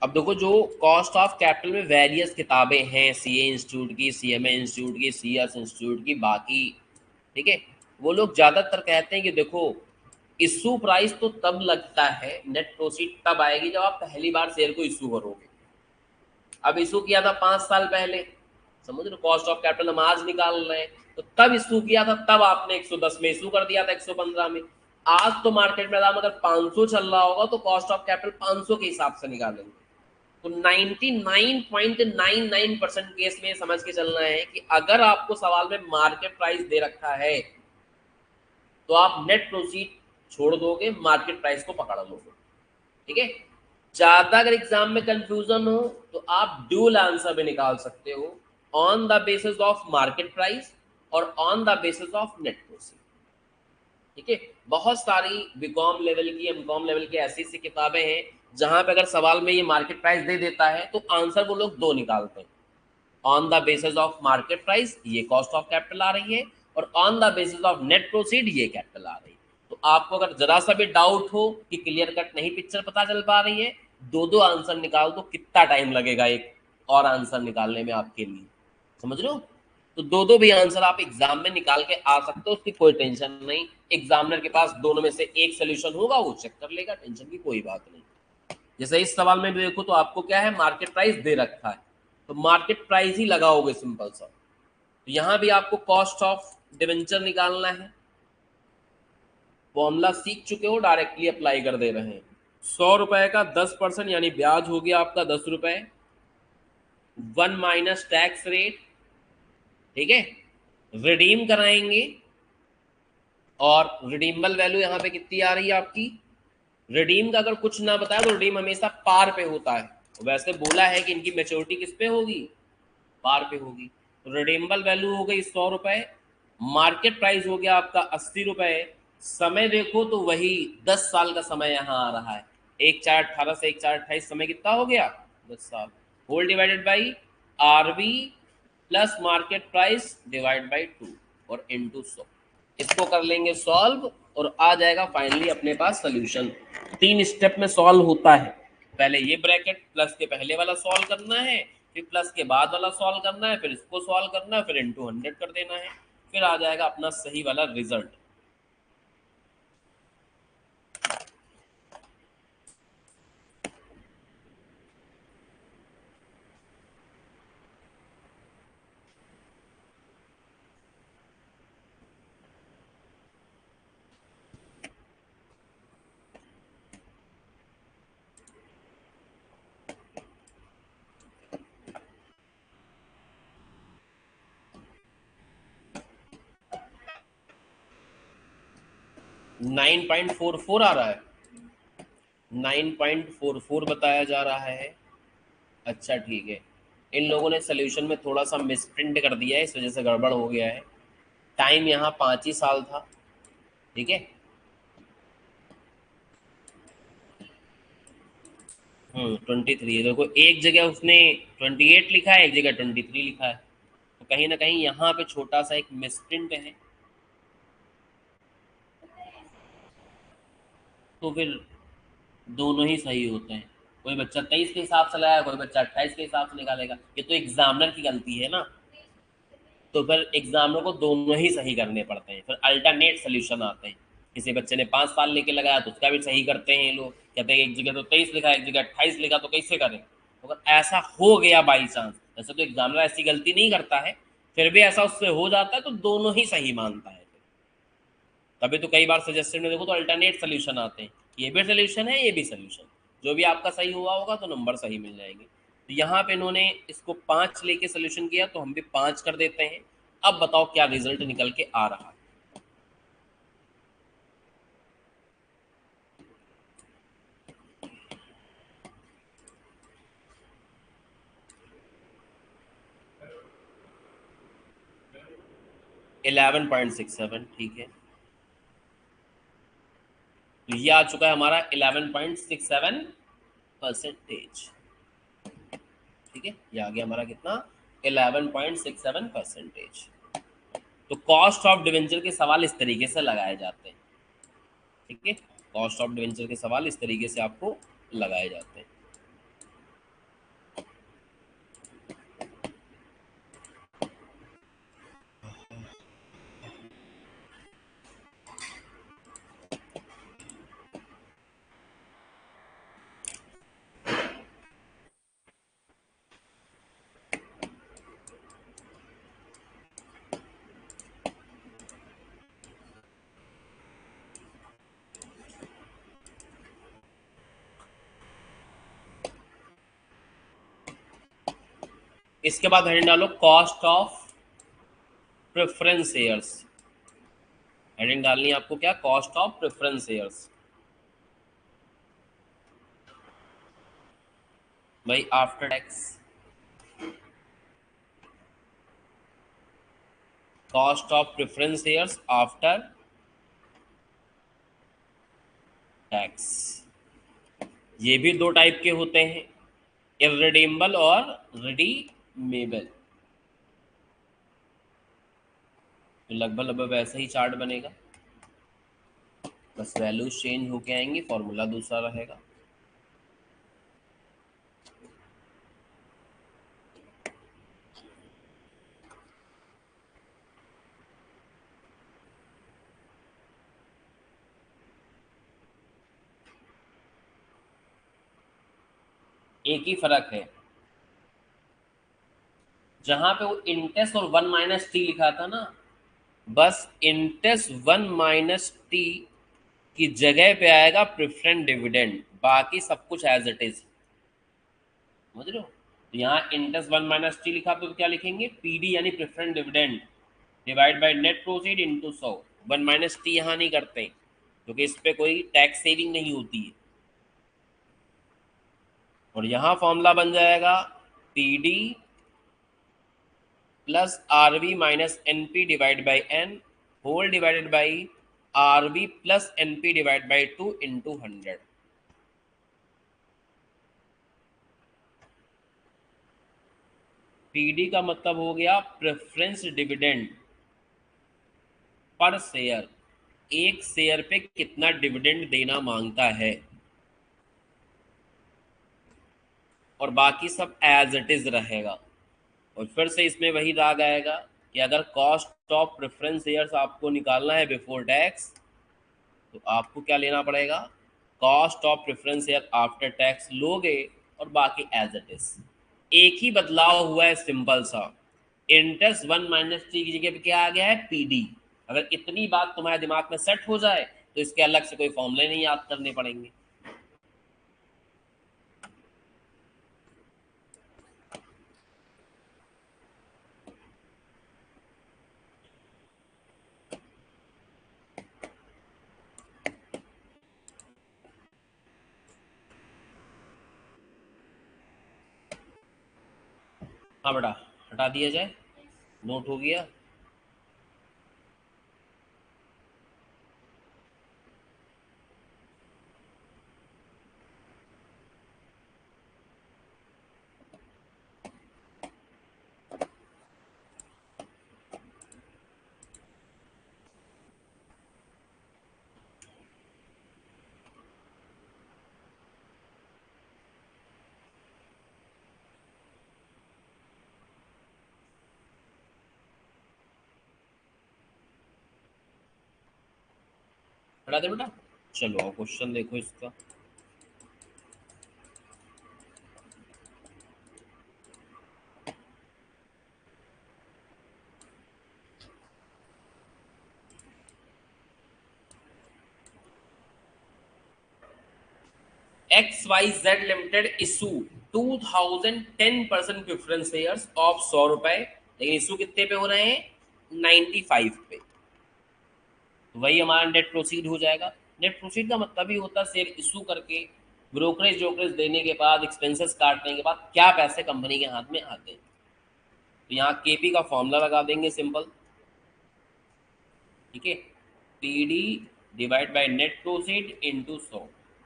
Speaker 1: अब देखो जो कॉस्ट ऑफ कैपिटल में वेरियस किताबें हैं, सीए इंस्टीट्यूट की, सीएमए इंस्टीट्यूट की, सीएस इंस्टीट्यूट की, बाकी ठीक है, वो लोग ज्यादातर कहते हैं कि देखो इशू प्राइस तो तब लगता है, नेट प्रोसीड तब आएगी जब आप पहली बार शेयर को इशू करोगे। अब इशू किया था 5 साल पहले, समझ लो कॉस्ट ऑफ कैपिटल हम आज निकाल रहे हैं, तो तब इशू किया था तब आपने 110 में इशू कर दिया था 115 में। आज तो मार्केट में दाम अगर 500 चल रहा होगा तो कॉस्ट ऑफ कैपिटल 500 के हिसाब से निकालेंगे। तो 99.99% केस में समझ के चलना है कि अगर आपको सवाल में मार्केट प्राइस दे रखा है तो आप नेट प्रोसीड छोड़ दोगे, मार्केट प्राइस को पकड़ लोगे। ठीक है। ज्यादा अगर एग्जाम में कंफ्यूजन हो तो आप ड्यूल आंसर भी निकाल सकते हो, on the basis of market price और on the basis of net proceed. ठीक है। बहुत सारी बीकॉम लेवल की, एमकॉम लेवल की ऐसी सी किताबें हैं जहां पे अगर सवाल में ये मार्केट प्राइस दे देता है तो आंसर वो लोग दो निकालते हैं, on the basis of market price ये कॉस्ट ऑफ कैपिटल आ रही है, और on the basis of net proceed ये कैपिटल आ रही है। तो आपको अगर जरा सा भी डाउट हो कि क्लियर कट नहीं पिक्चर पता चल पा रही है, दो दो आंसर निकाल दो, कितना टाइम लगेगा एक और आंसर निकालने में आपके लिए, समझ रहे हो। तो दो दो भी आंसर आप एग्जाम में निकाल के आ सकते हो, उसकी कोई टेंशन नहीं। एग्जामिनर के पास दोनों में से एक सोल्यूशन होगा, वो चेक कर लेगा, टेंशन की कोई बात नहीं। जैसे इस सवाल में भी देखो तो आपको क्या है, मार्केट प्राइस दे रखा है, तो मार्केट प्राइस ही लगाओगे सिंपल सा। तो यहां भी आपको कॉस्ट ऑफ डिवेंचर निकालना है, फॉर्मूला सीख चुके हो, डायरेक्टली अप्लाई कर दे रहे हैं। 100 रुपए का 10% यानी ब्याज हो गया आपका 10 रुपए, 1 - टैक्स रेट, ठीक है। रिडीम कराएंगे और रिडीमेबल वैल्यू यहाँ पे कितनी आ रही है आपकी। रिडीम का अगर कुछ ना बताया तो रिडीम हमेशा पार पे होता है, वैसे बोला है कि इनकी मेच्योरिटी किस पे होगी, पार पे होगी। तो रिडीमेबल वैल्यू हो गई 100 रुपए, मार्केट प्राइस हो गया आपका 80 रुपए, समय देखो तो वही 10 साल का समय यहाँ आ रहा है, 1/4/18 से 1/4/28 समय कितना हो गया, 10 साल, whole divided by RB plus market price divide by 2 और इनटू 100। इसको कर लेंगे सॉल्व और आ जाएगा फाइनली अपने पास सोल्यूशन। 3 स्टेप में सॉल्व होता है, पहले ये ब्रैकेट प्लस के पहले वाला सॉल्व करना है, फिर प्लस के बाद वाला सॉल्व करना है, फिर इसको सॉल्व करना है, फिर इनटू 100 कर देना है, फिर आ जाएगा अपना सही वाला result. Nine point four four आ रहा है, 9.44 बताया जा रहा है। अच्छा ठीक है, इन लोगों ने सोल्यूशन में थोड़ा सा मिसप्रिंट कर दिया है, इस वजह से गड़बड़ हो गया है। टाइम यहाँ 5 ही साल था, ठीक है। 23 है, देखो एक जगह उसने 28 लिखा है, एक जगह 23 लिखा है, तो कहीं ना कहीं यहाँ पे छोटा सा एक मिसप्रिंट है। तो फिर दोनों ही सही होते हैं, कोई बच्चा 23 के हिसाब से लगाया, कोई बच्चा 28 के हिसाब से निकालेगा, ये तो एग्जामिनर की गलती है ना। तो फिर एग्जामिनर को दोनों ही सही करने पड़ते हैं, फिर अल्टरनेट सोल्यूशन आते हैं। किसी बच्चे ने 5 साल लेके लगाया तो उसका भी सही करते हैं ये लोग, कहते हैं एक जगह तो 23 लिखा, एक जगह 28 लिखा, तो कैसे करें। तो अगर ऐसा हो गया बाई चांस, वैसे तो एग्जामिनर ऐसी गलती नहीं करता है, फिर भी ऐसा उससे हो जाता है तो दोनों ही सही मानता है। तभी तो कई बार सजेस्टेड में देखो तो अल्टरनेट सोल्यूशन आते हैं, ये भी सोल्यूशन है, ये भी सोल्यूशन, जो भी आपका सही हुआ होगा तो नंबर सही मिल जाएंगे। तो यहाँ पे इन्होंने इसको 5 लेके सोल्यूशन किया, तो हम भी 5 कर देते हैं। अब बताओ क्या रिजल्ट निकल के आ रहा है। 11.67, ठीक है। तो ये आ चुका है हमारा 11.67%। ठीक है, ये आ गया हमारा कितना, 11.67%। तो कॉस्ट ऑफ डिवेंचर के सवाल इस तरीके से लगाए जाते हैं, ठीक है। कॉस्ट ऑफ डिवेंचर के सवाल इस तरीके से आपको लगाए जाते हैं। इसके बाद हेडिंग डालो cost of preference shares. Heading डालनी है आपको क्या, कॉस्ट ऑफ प्रेफरेंस शेयर्स। भाई after tax, cost of preference shares after tax. ये भी दो टाइप के होते हैं, इररिडीमेबल और रिडीमेबल। तो लगभग लगभग वैसा ही चार्ट बनेगा, बस वैल्यूज चेंज होके आएंगी, फॉर्मूला दूसरा रहेगा। एक ही फर्क है, जहां पे वो इंटेस और वन माइनस टी लिखा था ना, बस इंटेस वन माइनस टी की जगह पे आएगा प्रेफरेंस डिविडेंड, बाकी सब कुछ एज इट इज। समझ रहे हो? तो यहाँ इंटेस वन माइनस टी लिखा तो क्या लिखेंगे, पीडी यानी preference dividend divide by net proceed into 100। One minus T यहाँ नहीं करते क्योंकि इस पे कोई टैक्स सेविंग नहीं होती है। और यहाँ फॉर्मूला बन जाएगा P D plus R V minus N P divide by N whole divided by R V plus N P divide by 2 into 100। P D का मतलब हो गया प्रेफरेंस डिविडेंड पर शेयर, एक शेयर पे कितना डिविडेंड देना मांगता है, और बाकी सब एज इट इज रहेगा। और फिर से इसमें वही राग आएगा कि अगर कॉस्ट ऑफ प्रेफरेंस शेयर्स आपको निकालना है बिफोर टैक्स, तो आपको क्या लेना पड़ेगा, cost of preference share after tax लोगे और बाकी एज इट इज। एक ही बदलाव हुआ है सिंपल सा, इंटरेस्ट वन माइनस टी की जगह पे क्या आ गया है, पीडी। अगर इतनी बात तुम्हारे दिमाग में सेट हो जाए तो इसके अलग से कोई फॉर्मूले नहीं याद करने पड़ेंगे। हाँ बेटा, हटा दिया जाए, नोट हो गया। हटा दे बेटा। चलो क्वेश्चन देखो इसका। XYZ limited issue 2010% preference shares of 100 रुपए, लेकिन इशू कितने पे हो रहे हैं, 95 पे। तो वही हमारा नेट प्रोसीड हो जाएगा। नेट प्रोसीड का मतलब ही होता है शेयर इशू करके ब्रोकरेज जोकरेज देने के बाद, एक्सपेंसेस काटने के बाद क्या पैसे कंपनी के हाथ में आते हैं। तो यहाँ केपी का फॉर्मूला लगा देंगे सिंपल, ठीक है, P D divide by net proceed into 100।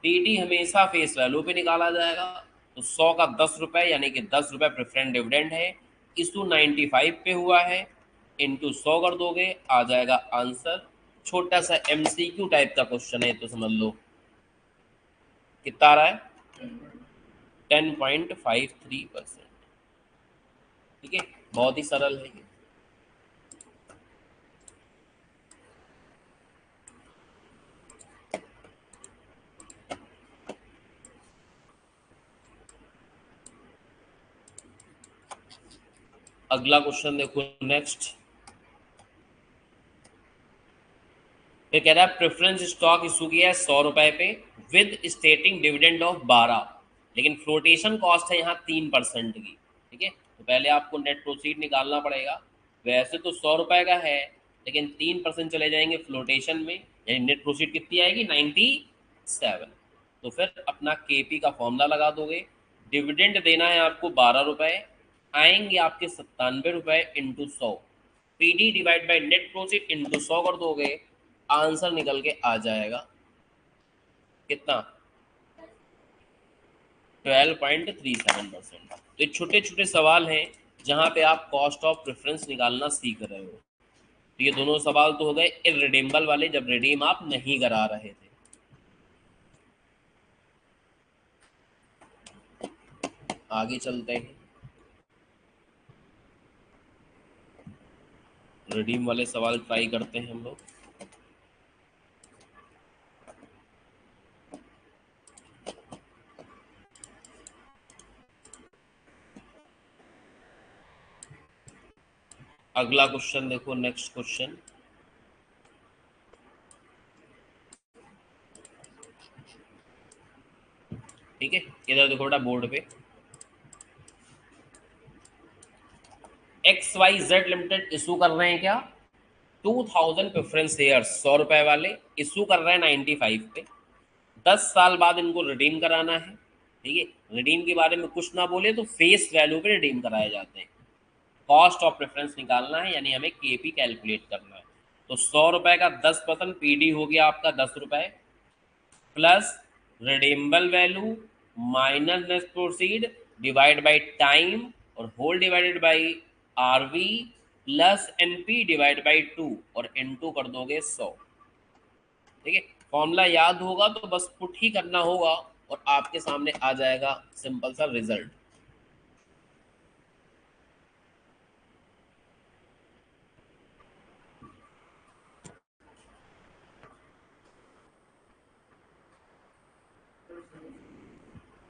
Speaker 1: P D हमेशा फेस वैल्यू पे निकाला जाएगा, तो 100 का 10 रुपए यानी कि 10 रुपए प्रेफरेंस डिविडेंड है, इशू 95 पे हुआ है, इंटू 100 कर दोगे आ जाएगा आंसर। छोटा सा एमसीक्यू टाइप का क्वेश्चन है, तो समझ लो कितना आ रहा है, 10.53%। ठीक है, बहुत ही सरल है ये। अगला क्वेश्चन देखो नेक्स्ट। ये कह रहा है प्रेफरेंस स्टॉक इशू किया है 100 रुपए पे विद स्टेटिंग डिविडेंड ऑफ 12, लेकिन फ्लोटेशन कॉस्ट है यहाँ 3% की। ठीक है, तो पहले आपको नेट प्रोसीड निकालना पड़ेगा। वैसे तो 100 रुपए का है, लेकिन 3% चले जाएंगे फ्लोटेशन में, यानी नेट प्रोसीड कितनी आएगी, 97। तो फिर अपना केपी का फॉर्मूला लगा दोगे, डिविडेंड देना है आपको 12 रुपए, आएंगे आपके 97 रुपए into 100, PD divide by net profit into 100 कर दोगे, आंसर निकल के आ जाएगा कितना, 12.37%। तो ये छोटे छोटे सवाल हैं जहां पे आप कॉस्ट ऑफ प्रेफरेंस निकालना सीख रहे हो। तो ये दोनों सवाल तो हो गए इररिडीमेबल वाले, जब रिडीम आप नहीं करा रहे थे। आगे चलते हैं, रिडीम वाले सवाल ट्राई करते हैं हम लोग। अगला क्वेश्चन देखो, नेक्स्ट क्वेश्चन, ठीक है, इधर देखो बेटा बोर्ड पे, XYZ लिमिटेड इशू कर रहे हैं क्या, 2000 प्रेफरेंस शेयर्स 100 रुपए वाले इशू कर रहे हैं 95 पे, 10 साल बाद इनको रिडीम कराना है। ठीक है, रिडीम के बारे में कुछ ना बोले तो फेस वैल्यू पे रिडीम कराए जाते हैं। कॉस्ट ऑफ प्रेफरेंस निकालना है, यानी हमें केपी कैलकुलेट करना है। तो 100 रुपए का 10% पीडी हो गया आपका 10 रुपए, plus redeemable value minus net proceed divide by time और whole divided by RV plus NP divide by 2 और इनटू कर दोगे 100। ठीक है, फॉर्मूला याद होगा तो बस पुट ही करना होगा और आपके सामने आ जाएगा सिंपल सा result.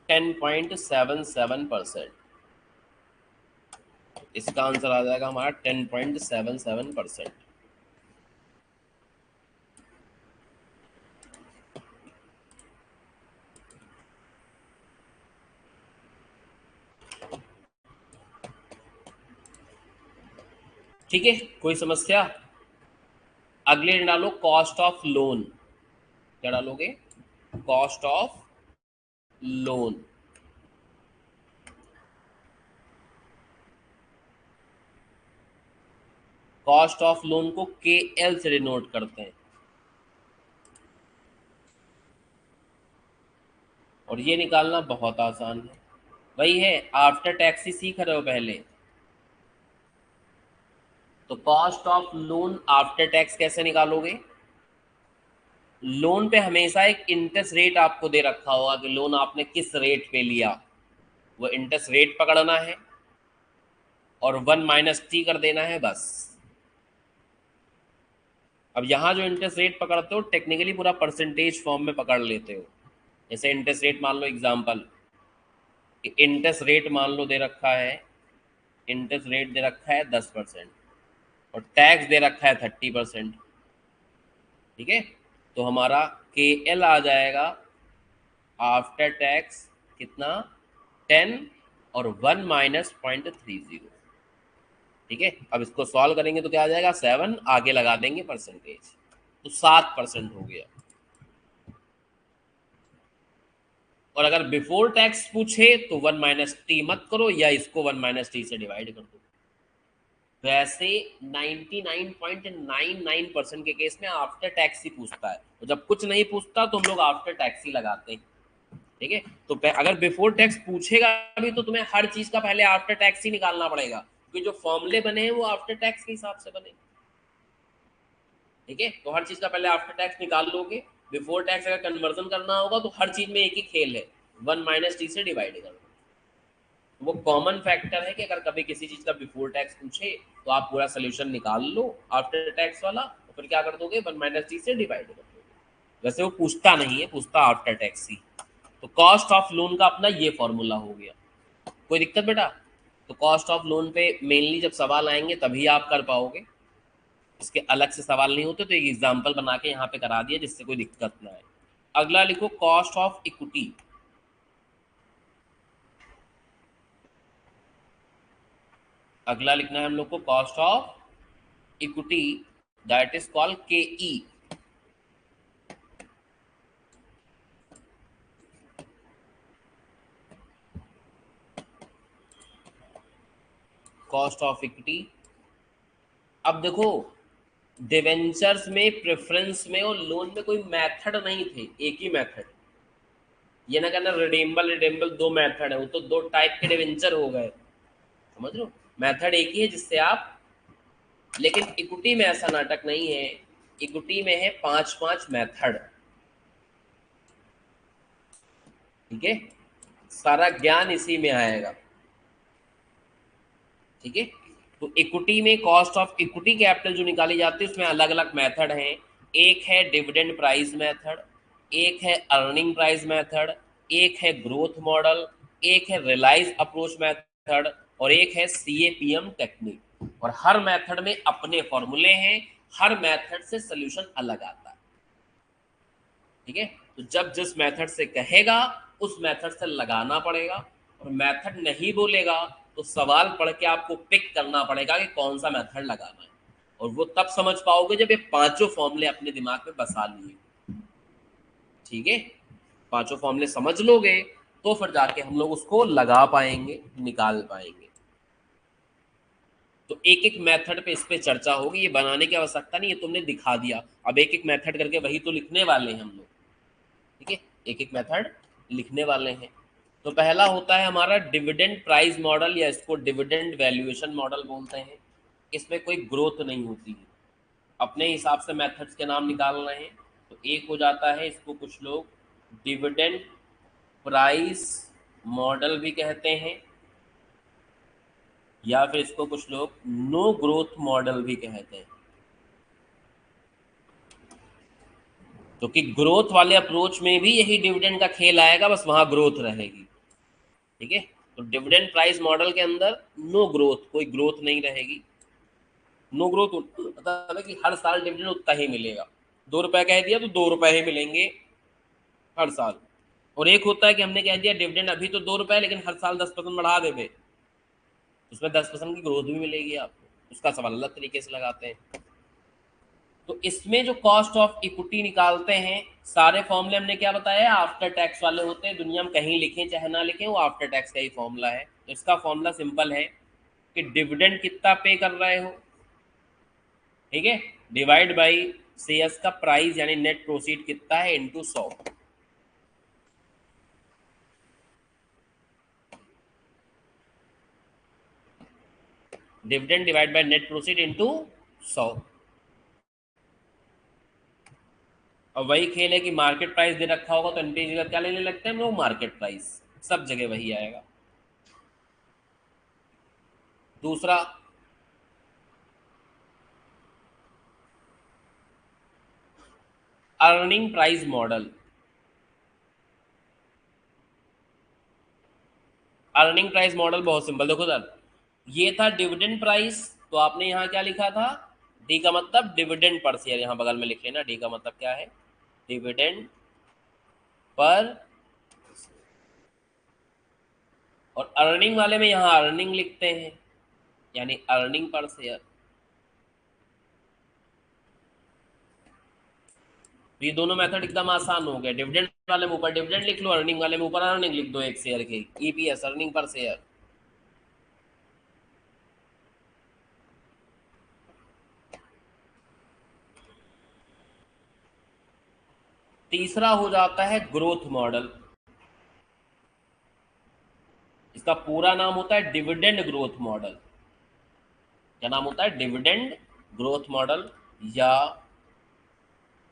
Speaker 1: Ten point seven seven percent, इसका आंसर आ जाएगा हमारा 10.77%। ठीक है, कोई समस्या। अगले डालो कॉस्ट ऑफ लोन, क्या डालोगे, cost of loan. Cost of loan को के एल से डिनोट करते हैं, और ये निकालना बहुत आसान है, वही है आफ्टर टैक्स ही सीख रहे हो पहले। तो cost of loan after tax कैसे निकालोगे, लोन पे हमेशा एक इंटरेस्ट रेट आपको दे रखा होगा कि लोन आपने किस रेट पे लिया, वो इंटरेस्ट रेट पकड़ना है और 1 - t कर देना है बस। अब यहाँ जो इंटरेस्ट रेट पकड़ते हो टेक्निकली पूरा परसेंटेज फॉर्म में पकड़ लेते हो। जैसे इंटरेस्ट रेट मान लो, एग्जांपल इंटरेस्ट रेट मान लो दे रखा है, इंटरेस्ट रेट दे रखा है 10% और टैक्स दे रखा है 30%। ठीक है, तो हमारा के एल आ जाएगा आफ्टर टैक्स कितना, 10 और 1 - 0.30। ठीक है, अब इसको सॉल्व करेंगे तो क्या आ जाएगा, 7 आगे लगा देंगे परसेंटेज, तो 7% हो गया। और अगर बिफोर टैक्स पूछे तो 1 - t मत करो, या इसको 1 - t से डिवाइड कर दो। वैसे 99.99% के केस में आफ्टर टैक्स ही पूछता है, और जब कुछ नहीं पूछता तो हम लोग आफ्टर टैक्स ही लगाते हैं। ठीक है, तो अगर बिफोर टैक्स पूछेगा भी तो तुम्हें हर चीज का पहले आफ्टर टैक्स ही निकालना पड़ेगा, क्योंकि जो फॉर्मूले बने हैं वो आफ्टर टैक्स के हिसाब से बने। ठीक है, तो हर चीज का पहले आफ्टर टैक्स निकाल लोगे। बिफोर टैक्स अगर कन्वर्जन करना होगा तो हर चीज में एक ही खेल है, 1 - t से डिवाइड कर दो। वो कॉमन फैक्टर है कि अगर कभी किसी चीज का बिफोर टैक्स पूछे तो आप पूरा सोल्यूशन निकाल लो आफ्टर टैक्स वाला, और फिर क्या कर दोगे, 1 - t से डिवाइड कर दोगे। वैसे वो पूछता नहीं है, पूछता आफ्टर टैक्स ही। तो कॉस्ट ऑफ लोन का अपना ये फॉर्मूला हो गया। कोई दिक्कत बेटा, तो कॉस्ट ऑफ लोन पे मेनली जब सवाल आएंगे तभी आप कर पाओगे, इसके अलग से सवाल नहीं होते। तो एक एग्जांपल बना के यहाँ पे करा दिया जिससे कोई दिक्कत ना आए। अगला लिखो कॉस्ट ऑफ इक्विटी। अगला लिखना है हम लोग को cost of equity, that is called के ई। Cost of equity. अब देखो, डिवेंचर्स में, प्रेफरेंस में और लोन में कोई मेथड नहीं थे, एक ही मेथड। ये ना कहना रिडीमेबल रिडीमेबल दो मेथड है, वो तो दो टाइप के डिवेंचर हो गए, समझ लो। मेथड एक ही है जिससे आप, लेकिन इक्विटी में ऐसा नाटक नहीं है। इक्विटी में है पांच पांच मेथड। ठीक है, सारा ज्ञान इसी में आएगा। ठीक है, तो इक्विटी में कॉस्ट ऑफ इक्विटी कैपिटल जो निकाली जाती है उसमें अलग अलग मेथड हैं। एक है डिविडेंड प्राइस मेथड, एक है अर्निंग प्राइस मेथड, एक है ग्रोथ मॉडल, एक है रिलाइज अप्रोच मेथड, और एक है सीएपीएम टेक्निक। और हर मेथड में अपने फॉर्मूले हैं, हर मेथड से सोल्यूशन अलग आता है। ठीक है, तो जब जिस मेथड से कहेगा उस मेथड से लगाना पड़ेगा, और मेथड नहीं बोलेगा तो सवाल पढ़ के आपको पिक करना पड़ेगा कि कौन सा मेथड लगाना है। और वो तब समझ पाओगे जब ये पांचों फॉर्मूले अपने दिमाग में बसा लिए। ठीक है, पांचों फॉर्मूले समझ लोगे तो फिर जाके हम लोग उसको लगा पाएंगे, निकाल पाएंगे। तो एक एक मेथड पे इस पे चर्चा होगी, ये बनाने की आवश्यकता नहीं, ये तुमने दिखा दिया। अब एक एक मेथड करके वही तो लिखने वाले हैं हम लोग। ठीक है, एक एक मेथड लिखने वाले हैं। तो पहला होता है हमारा डिविडेंड प्राइस मॉडल, या इसको डिविडेंड वैल्यूएशन मॉडल बोलते हैं। इसमें कोई ग्रोथ नहीं होती है, अपने हिसाब से मेथड्स के नाम निकाल रहे हैं। तो एक हो जाता है, इसको कुछ लोग डिविडेंड प्राइस मॉडल भी कहते हैं, या फिर इसको कुछ लोग नो ग्रोथ मॉडल भी कहते हैं। क्योंकि ग्रोथ वाले अप्रोच में भी यही डिविडेंड का खेल आएगा, बस वहां ग्रोथ रहेगी। ठीक है, तो डिविडेंड प्राइस मॉडल के अंदर नो ग्रोथ, कोई ग्रोथ नहीं रहेगी। नो ग्रोथ मतलब है कि हर साल डिविडेंड उतना ही मिलेगा। 2 रुपए कह दिया तो 2 रुपए ही मिलेंगे हर साल। और एक होता है कि हमने कह दिया डिविडेंड अभी तो 2 रुपए, लेकिन हर साल 10% बढ़ा देवे, उसमें 10% की ग्रोथ भी मिलेगी आपको, उसका सवाल अलग तरीके से लगाते हैं। तो इसमें जो कॉस्ट ऑफ इक्विटी निकालते हैं, सारे फॉर्मूले हमने क्या बताया, आफ्टर टैक्स वाले होते हैं। दुनिया में कहीं लिखें चाहे ना लिखें, वो आफ्टर टैक्स का ही फॉर्मूला है। तो इसका फॉर्मूला सिंपल है कि डिविडेंड कितना पे कर रहे हो, ठीक है, डिवाइड बाई शेयर्स का प्राइस यानी नेट प्रोसीड कितना है into 100। Dividend divide by net proceed into 100। और वही खेल है कि मार्केट प्राइस दे रखा होगा तो एनपी जगह क्या लेने लगते हैं हम लोग, मार्केट प्राइस। सब जगह वही आएगा। दूसरा, earning price model. Earning price model बहुत सिंपल, देखो सर, ये था डिविडेंड प्राइस, तो आपने यहाँ क्या लिखा था, डी का मतलब डिविडेंड पर शेयर, यहाँ बगल में लिख लेना। डी का मतलब क्या है, डिविडेंड पर। और अर्निंग वाले में यहाँ अर्निंग लिखते हैं, यानी अर्निंग पर शेयर। तो ये दोनों मेथड एकदम आसान हो गए। डिविडेंड वाले में ऊपर डिविडेंड लिख लो, अर्निंग वाले में ऊपर अर्निंग लिख दो, एक शेयर के ईपीएस, अर्निंग पर शेयर। तीसरा हो जाता है ग्रोथ मॉडल। इसका पूरा नाम होता है डिविडेंड ग्रोथ मॉडल। क्या नाम होता है, डिविडेंड ग्रोथ मॉडल। या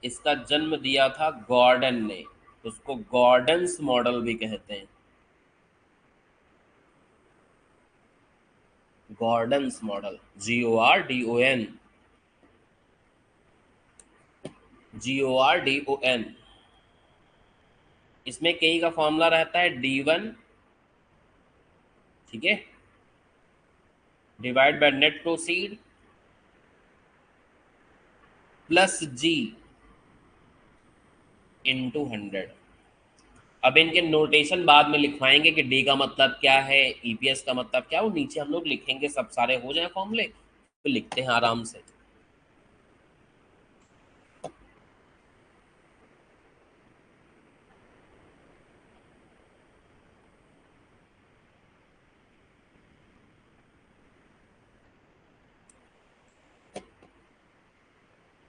Speaker 1: इसका जन्म दिया था गॉर्डन ने, तो उसको गॉर्डन्स मॉडल भी कहते हैं। Gordon's model, GORDON, GORDON। इसमें कई का फॉर्मूला रहता है D1, ठीक है, divide by net proceed plus G into 100। अब इनके नोटेशन बाद में लिखवाएंगे कि डी का मतलब क्या है, ईपीएस का मतलब क्या है, वो नीचे हम लोग लिखेंगे, सब सारे हो जाए फॉर्मूले तो लिखते हैं आराम से।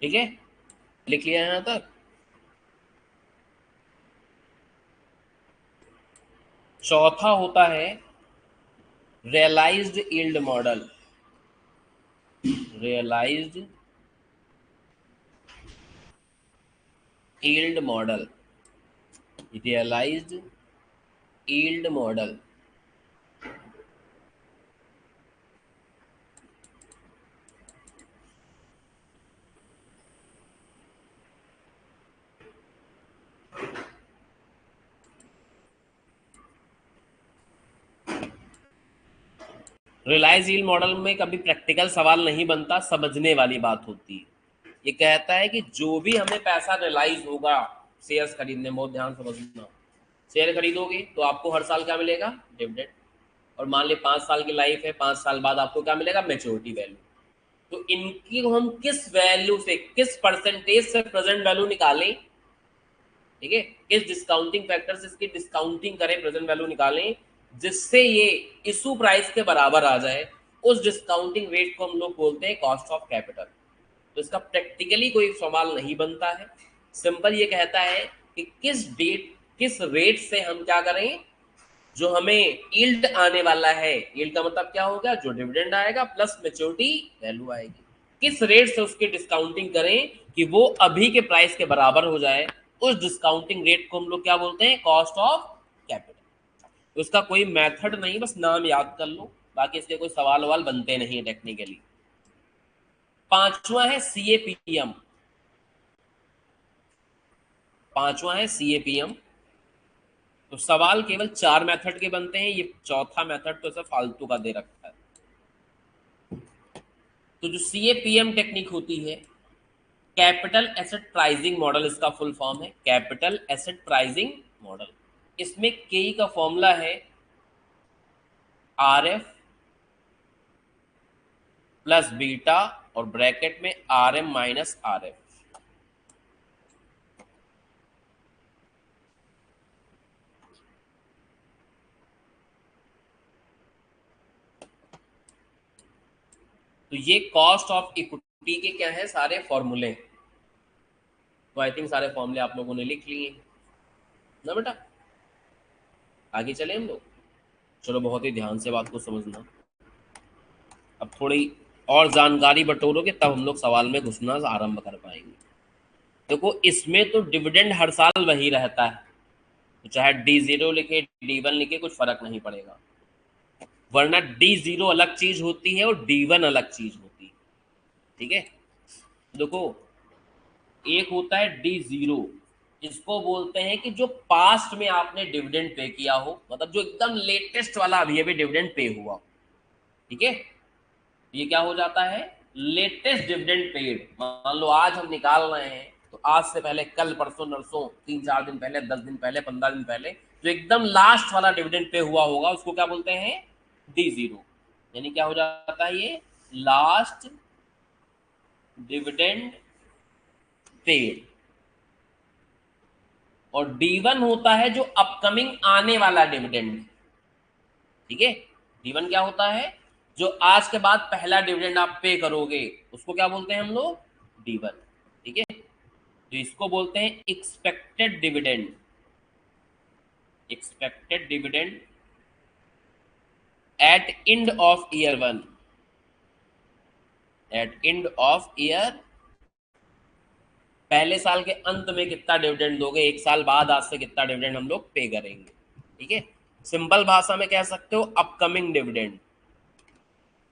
Speaker 1: ठीक है, लिख लिया यहां तक। चौथा होता है realised yield model. Realised yield model. Realised yield model. Reliance yield model में कभी प्रैक्टिकल सवाल नहीं बनता, समझने वाली बात होती है। ये कहता है कि जो भी हमें पैसा रिलाइज होगा शेयर्स खरीदने में, बहुत ध्यान समझना, शेयर खरीदोगे तो आपको हर साल क्या मिलेगा, डिविडेंड। और मान ली 5 साल की लाइफ है, 5 साल बाद आपको क्या मिलेगा, मेच्योरिटी वैल्यू। तो इनकी हम किस वैल्यू से, किस परसेंटेज से प्रेजेंट वैल्यू निकालें, ठीक है, किस डिस्काउंटिंग फैक्टर से इसकी डिस्काउंटिंग करें, प्रेजेंट वैल्यू निकालें, जिससे ये इशू प्राइस के बराबर आ जाए, उस डिस्काउंटिंग रेट को हम लोग बोलते हैं कॉस्ट ऑफ कैपिटल। तो इसका प्रैक्टिकली कोई सवाल नहीं बनता है। सिंपल ये कहता है कि किस रेट से हम क्या करें, जो हमें यील्ड आने वाला है, यील्ड का मतलब क्या होगा, जो डिविडेंड आएगा प्लस मैच्योरिटी वैल्यू आएगी, किस रेट से उसकी डिस्काउंटिंग करें कि वो अभी के प्राइस के बराबर हो जाए, उस डिस्काउंटिंग रेट को हम लोग क्या बोलते हैं, कॉस्ट ऑफ कैपिटल। तो इसका कोई मेथड नहीं, बस नाम याद कर लो, बाकी इसके कोई सवाल ववाल बनते नहीं है टेक्निकली। पांचवा है सीएपीएम। पांचवा है सीएपीएम। तो सवाल केवल 4 मेथड के बनते हैं, ये चौथा मेथड तो ऐसा फालतू का दे रखा है। तो जो सीएपीएम टेक्निक होती है, कैपिटल एसेट प्राइसिंग मॉडल इसका फुल फॉर्म है, कैपिटल एसेट प्राइसिंग मॉडल। इसमें के का फॉर्मूला है आर एफ प्लस बीटा और ब्रैकेट में R M minus R F. तो ये कॉस्ट ऑफ इक्विटी के क्या है, सारे फॉर्मूले। तो आई थिंक सारे फॉर्मूले आप लोगों ने लिख लिए ना बेटा। आगे चले हम लोग, चलो बहुत ही ध्यान से बात को समझना। अब थोड़ी और जानकारी बटोरोगे तब हम लोग सवाल में घुसना आरंभ कर पाएंगे। देखो इसमें तो डिविडेंड हर साल वही रहता है, तो चाहे D0 लिखे D1 लिखे कुछ फर्क नहीं पड़ेगा, वरना D0 अलग चीज होती है और D1 अलग चीज होती है। ठीक है, देखो एक होता है D0, इसको बोलते हैं कि जो पास्ट में आपने डिविडेंड पे किया हो, मतलब जो एकदम लेटेस्ट वाला अभी अभी डिविडेंड पे हुआ। ठीक है, ये क्या हो जाता है, लेटेस्ट डिविडेंड पेड। मान लो आज हम निकाल रहे हैं, तो आज से पहले कल परसों नरसों 3-4 दिन पहले, 10 दिन पहले, 15 दिन पहले जो एकदम लास्ट वाला डिविडेंड पे हुआ होगा उसको क्या बोलते हैं, D0। यानी क्या हो जाता है ये, लास्ट डिविडेंड पेड। और D1 होता है जो अपकमिंग आने वाला डिविडेंड। ठीक है, D1 क्या होता है, जो आज के बाद पहला डिविडेंड आप पे करोगे उसको क्या बोलते हैं हम लोग, D1। ठीक है, तो इसको बोलते हैं expected dividend. Expected dividend at end of year 1। At end of year, पहले साल के अंत में कितना डिविडेंड दोगे, एक साल बाद आज से कितना डिविडेंड हम लोग पे करेंगे। ठीक है, सिंपल भाषा में कह सकते हो अपकमिंग डिविडेंड,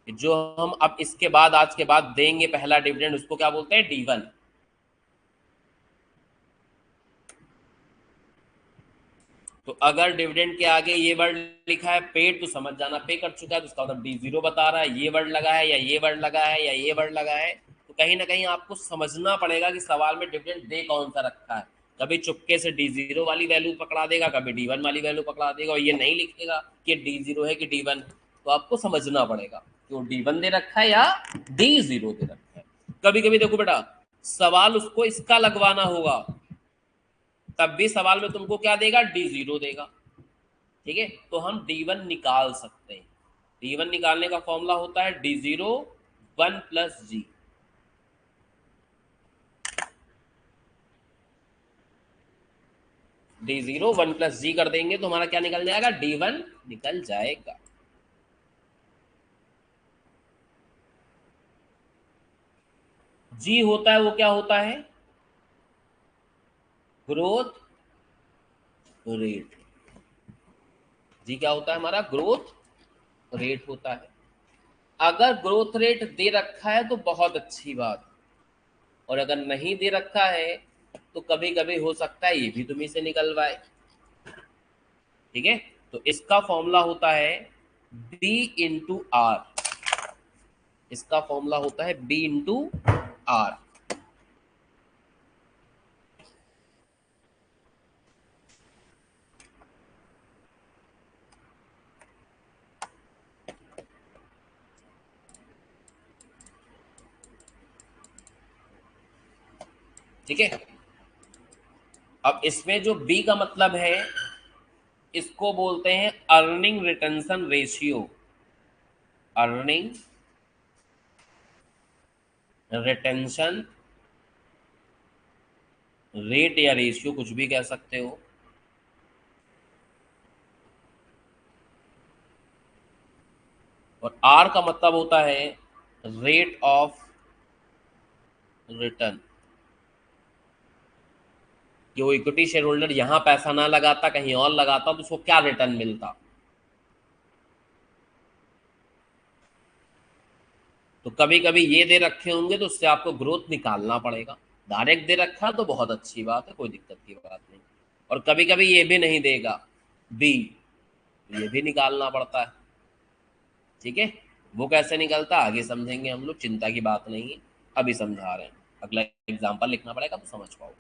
Speaker 1: जो हम अब इसके बाद आज के बाद देंगे पहला डिविडेंड, उसको क्या बोलते हैं, D1। तो अगर डिविडेंड के आगे ये वर्ड लिखा है पेड, तो समझ जाना पे कर चुका है, तो इसका मतलब D0 बता रहा है। ये वर्ड लगा है या ये वर्ड लगा है या ये वर्ड लगा है, तो कहीं ना कहीं आपको समझना पड़ेगा कि सवाल में डिविडेंड दे कौन सा रखा है। कभी चुपके से D0 वाली वैल्यू पकड़ा देगा, कभी D1 वाली वैल्यू पकड़ा देगा, और ये नहीं लिखेगा कि D0 है कि D1। तो आपको समझना पड़ेगा कि वो D1 दे रखा है या D0 दे रखा है। कभी कभी देखो बेटा, सवाल उसको इसका लगवाना होगा, तब भी सवाल में तुमको क्या देगा, D0 देगा। ठीक है, तो हम D1 निकाल सकते हैं। D1 निकालने का फॉर्मूला होता है D0 1 + G। D0 1 प्लस जी कर देंगे तो हमारा क्या निकल जाएगा, D1 निकल जाएगा। जी होता है वो क्या होता है, ग्रोथ रेट। जी क्या होता है हमारा, ग्रोथ रेट होता है। अगर ग्रोथ रेट दे रखा है तो बहुत अच्छी बात, और अगर नहीं दे रखा है तो कभी कभी हो सकता है ये भी तुम्ही से निकलवाए। ठीक है, तो इसका फॉर्मूला होता है बी इंटू आर। इसका फॉर्मूला होता है बी इंटू आर। ठीक है, अब इसमें जो बी का मतलब है, इसको बोलते हैं earning retention ratio. Earning retention rate या रेशियो कुछ भी कह सकते हो। और आर का मतलब होता है रेट ऑफ रिटर्न। कि वो इक्विटी शेयर होल्डर यहां पैसा ना लगाता, कहीं और लगाता, तो उसको क्या रिटर्न मिलता। तो कभी कभी ये दे रखे होंगे तो उससे आपको ग्रोथ निकालना पड़ेगा। डायरेक्ट दे रखा तो बहुत अच्छी बात है, कोई दिक्कत की बात नहीं। और कभी कभी ये भी नहीं देगा, बी, ये भी निकालना पड़ता है। ठीक है, वो कैसे निकलता आगे समझेंगे हम लोग, चिंता की बात नहीं है, अभी समझा रहे हैं। अगला एग्जाम्पल लिखना पड़ेगा तो समझ पाओ।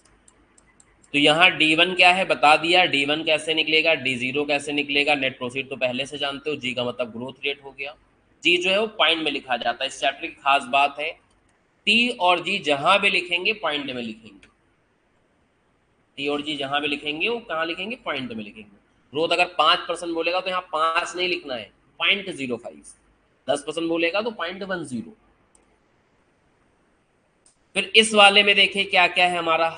Speaker 1: तो यहाँ D1 क्या है बता दिया, D1 कैसे निकलेगा, D0 कैसे निकलेगा, नेट प्रोफिट तो पहले से जानते हो, जी का मतलब ग्रोथ रेट हो गया। जी जो है वो पॉइंट में लिखा जाता है, इस चैप्टर की खास बात है। टी और जी जहां भी लिखेंगे पॉइंट में लिखेंगे। टी और जी जहां भी लिखेंगे वो कहाँ लिखेंगे, पॉइंट में लिखेंगे। ग्रोथ अगर 5% बोलेगा तो यहाँ 5 नहीं लिखना है, 0.05। 10% बोलेगा तो 0.10। फिर इस वाले में देखिए क्या क्या है हमारा।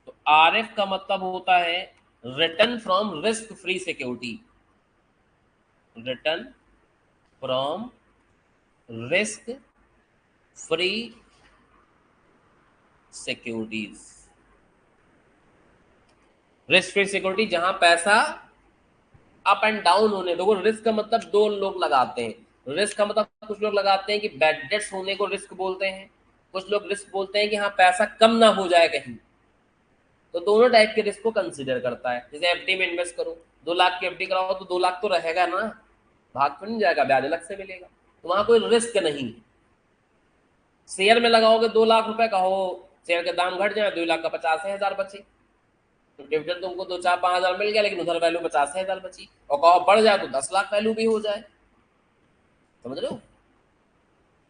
Speaker 1: तो आर एफ का मतलब होता है return from risk free security. Return from risk free securities. Risk free security जहां पैसा अप एंड डाउन होने, देखो रिस्क का मतलब दो लोग लगाते हैं। रिस्क का मतलब कुछ लोग लगाते हैं कि बैड डेट्स होने को रिस्क बोलते हैं, कुछ लोग रिस्क बोलते हैं कि हाँ पैसा कम ना हो जाए कहीं। तो दोनों टाइप के रिस्क को कंसीडर करता है। जैसे एफडी में इन्वेस्ट करो, 2 लाख की एफडी कराओ तो 2 लाख तो रहेगा ना, भाग तो नहीं जाएगा, ब्याज अलग से मिलेगा, तो वहां कोई रिस्क नहीं है। शेयर में लगाओगे 2 लाख रुपए का हो, शेयर के दाम घट जाए 2,85,000 बचे, तो डिविडेंड तुमको 2 4 5 हजार मिल गया, लेकिन उधर वैल्यू 85,000 बची। और कहो बढ़ जाए तो 10 लाख वैल्यू भी हो जाए। समझ रहे हो।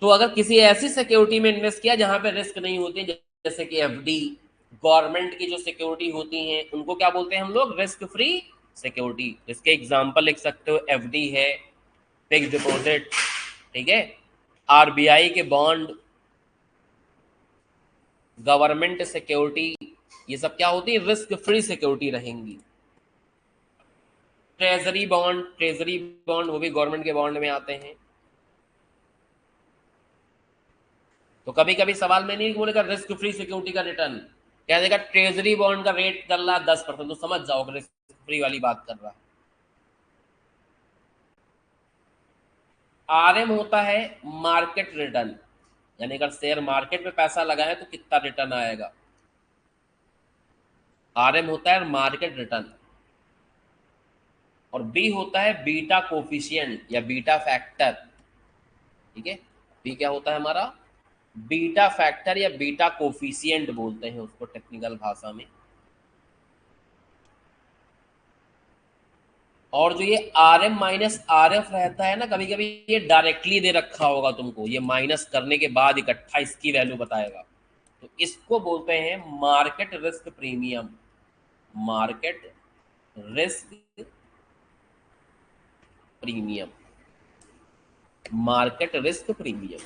Speaker 1: तो अगर किसी ऐसी सिक्योरिटी में इन्वेस्ट किया जहां पे रिस्क नहीं होती, जैसे कि एफडी, गवर्नमेंट की जो सिक्योरिटी होती हैं उनको क्या बोलते हैं हम लोग, रिस्क फ्री सिक्योरिटी। इसके एग्जांपल लिख सकते हो, एफडी है, फिक्स डिपॉजिट, ठीक है, आरबीआई के बॉन्ड, गवर्नमेंट सिक्योरिटी, ये सब क्या होती है, रिस्क फ्री सिक्योरिटी रहेंगी। ट्रेजरी बॉन्ड, ट्रेजरी बॉन्ड वो भी गवर्नमेंट के बॉन्ड में आते हैं। तो कभी कभी सवाल में नहीं बोलेगा रिस्क फ्री सिक्योरिटी का रिटर्न, कह देगा ट्रेजरी बॉन्ड का रेट कर रहा 10%, तो समझ जाओ रिस्क फ्री वाली बात कर रहा है। आरएम होता है मार्केट रिटर्न, यानी अगर शेयर मार्केट में पैसा लगाए तो कितना रिटर्न आएगा, आरएम होता है मार्केट रिटर्न। और बी होता है बीटा कोफिशियंट या बीटा फैक्टर। ठीक है, बी क्या होता है हमारा, बीटा फैक्टर या बीटा कोफिशियंट बोलते हैं उसको टेक्निकल भाषा में। और जो ये R M minus R F रहता है ना, कभी कभी ये डायरेक्टली दे रखा होगा तुमको, ये माइनस करने के बाद इकट्ठा इसकी वैल्यू बताएगा, तो इसको बोलते हैं market risk premium. Market risk premium, market risk premium.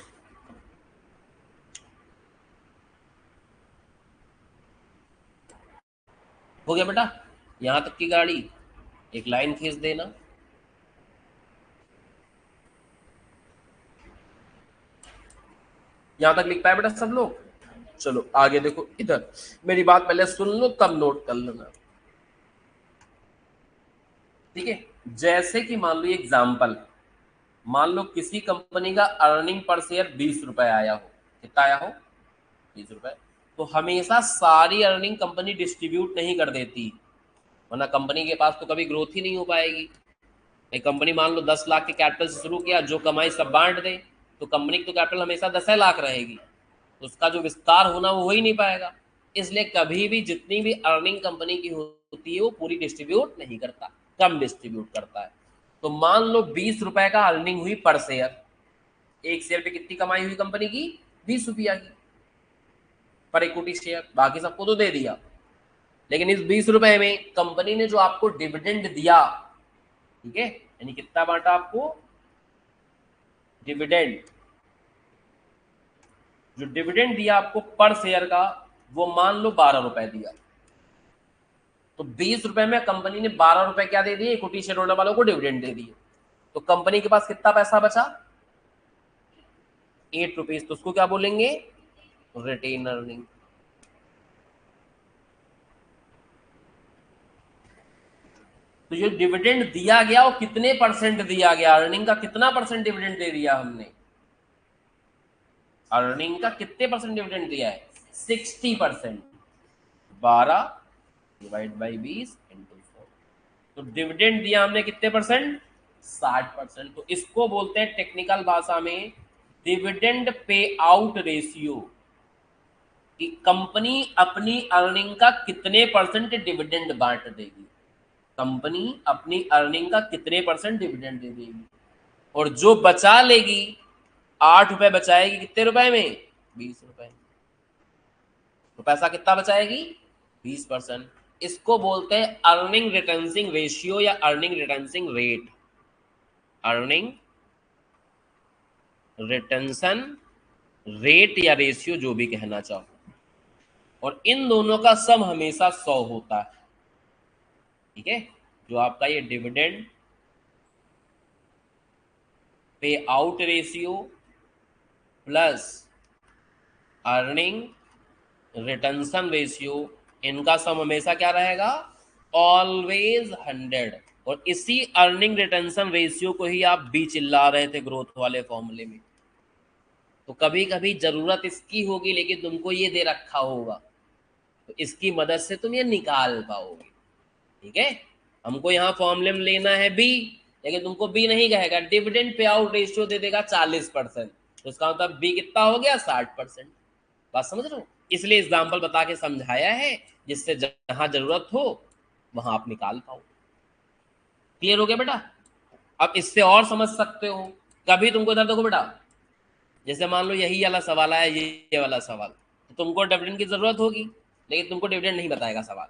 Speaker 1: हो गया बेटा। यहां तक की गाड़ी, एक लाइन खींच देना। यहां तक लिख पाए बेटा सब लोग? चलो आगे देखो इधर, मेरी बात पहले सुन लो तब नोट कर लेना, ठीक है। जैसे कि मान लो एग्जाम्पल, मान लो किसी कंपनी का अर्निंग पर शेयर 20 रुपए आया हो, कितना आया हो? 20 रुपए। तो हमेशा सारी अर्निंग कंपनी डिस्ट्रीब्यूट नहीं कर देती, वरना कंपनी के पास तो कभी ग्रोथ ही नहीं हो पाएगी। एक कंपनी मान लो 10 लाख के कैपिटल से शुरू किया, जो कमाई सब बांट दे, तो कंपनी की तो कैपिटल हमेशा 10 लाख रहेगी, तो उसका जो विस्तार होना वो हो ही नहीं पाएगा। इसलिए कभी भी जितनी भी अर्निंग कंपनी की होती है वो पूरी डिस्ट्रीब्यूट नहीं करता, कम डिस्ट्रीब्यूट करता है। तो मान लो 20 रुपए का अर्निंग हुई पर शेयर, एक शेयर पे कितनी कमाई हुई कंपनी की? 20 रुपया की पर इक्विटी शेयर, बाकी सबको तो दे दिया। लेकिन इस 20 रुपए में कंपनी ने जो आपको डिविडेंड दिया, ठीक है, यानी कितना बांटा आपको? डिविडेंड। जो डिविडेंड दिया आपको पर शेयर का, वो मान लो 12 रुपए दिया। तो 20 रुपए में कंपनी ने 12 रुपए क्या दे दिए? इक्विटी शेयर होल्डर वालों को डिविडेंड दे दिए। तो कंपनी के पास कितना पैसा बचा? 8 रुपीज। तो उसको क्या बोलेंगे? Retain earning. तो ये डिविडेंड दिया गया वो कितने परसेंट दिया गया? अर्निंग का कितना परसेंट डिविडेंड दे दिया हमने? अर्निंग का कितने परसेंट डिविडेंड दिया है? 60%। 12 डिवाइड बाई 20 × 4। तो डिविडेंड दिया हमने कितने परसेंट? 60%। तो इसको बोलते हैं टेक्निकल भाषा में डिविडेंड पे आउट रेशियो, कि कंपनी अपनी अर्निंग का कितने परसेंट डिविडेंड बांट देगी। कंपनी अपनी अर्निंग का कितने परसेंट डिविडेंड दे देगी, और जो बचा लेगी, 8 रुपए बचाएगी कितने रुपए में? 20 रुपए। तो पैसा कितना बचाएगी? 20%। इसको बोलते हैं अर्निंग रिटेंसिंग रेशियो या earning retaining rate, earning retention rate या रेशियो, जो भी कहना चाहो। और इन दोनों का सम हमेशा 100 होता है, ठीक है। जो आपका ये dividend pay out ratio plus earning retention ratio, इनका सम हमेशा क्या रहेगा? ऑलवेज 100। और इसी अर्निंग रिटेंशन रेशियो को ही आप बी चिल्ला रहे थे ग्रोथ वाले फॉर्मूले में। तो कभी कभी जरूरत इसकी होगी, लेकिन तुमको ये दे रखा होगा, तो इसकी मदद से तुम ये निकाल पाओगे, ठीक है। हमको यहाँ फॉर्मूले में लेना है बी, लेकिन तुमको बी नहीं कहेगा, डिविडेंड पे आउट रेशियो दे देगा 40%, तो इसका मतलब बी कितना हो गया? 60%। बात समझ रहे हो? इसलिए एग्जाम्पल बता के समझाया है, जिससे जहां जरूरत हो वहां आप निकाल पाओ। क्लियर हो गया बेटा? अब इससे और समझ सकते हो। कभी तुमको इधर देखो बेटा, जैसे मान लो यही वाला सवाल आया, ये वाला सवाल, तो तुमको डिविडेंड की जरूरत होगी, लेकिन तुमको डिविडेंड नहीं बताएगा सवाल,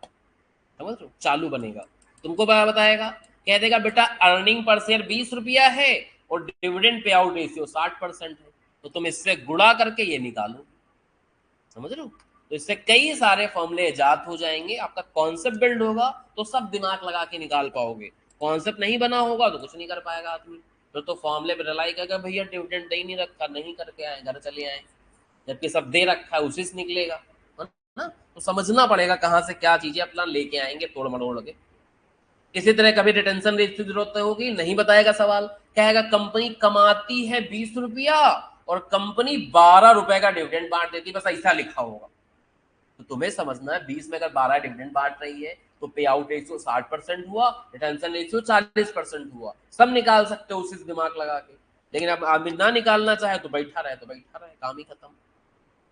Speaker 1: समझ लो, चालू बनेगा। तुमको क्या बताएगा? कह देगा बेटा अर्निंग पर शेयर 20 रुपया है और डिविडेंड पे आउट रेशियो 60% है, तो तुम इससे गुणा करके ये निकालो, समझ रहे हो? तो इससे कई सारे फॉर्मूले इजाद हो जाएंगे, आपका कॉन्सेप्ट बिल्ड होगा, तो सब दिमाग लगा के निकाल पाओगे। कॉन्सेप्ट नहीं बना होगा तो कुछ नहीं कर पाएगा आदमी। तो फॉर्मूले पे रिलाई करेगा, भैया डिविडेंड दे ही नहीं रखा, नहीं करके आए, घर चले आए, जबकि सब दे रखा है, उसी से निकलेगा, है ना? तो समझना पड़ेगा कहाँ से क्या चीजें अपना लेके आएंगे तोड़ मड़ोड़ के। इसी तरह कभी रिटेंशन रेट की जरूरत होगी, नहीं बताएगा सवाल, कहेगा कंपनी कमाती है 20 रुपया और कंपनी 12 रुपए का डिविडेंड बांट देती है, बस ऐसा लिखा होगा। तो तुम्हें समझना है 20 में अगर 12 डिविडेंड बांट रही है तो पे आउट रेशियो 60% हुआ, रिटेंशन रेशियो 40% हुआ, सब निकाल सकते हो उसी से दिमाग लगा के। लेकिन अब आदमी ना निकालना चाहे तो बैठा रहे, तो बैठा रहे, काम ही खत्म।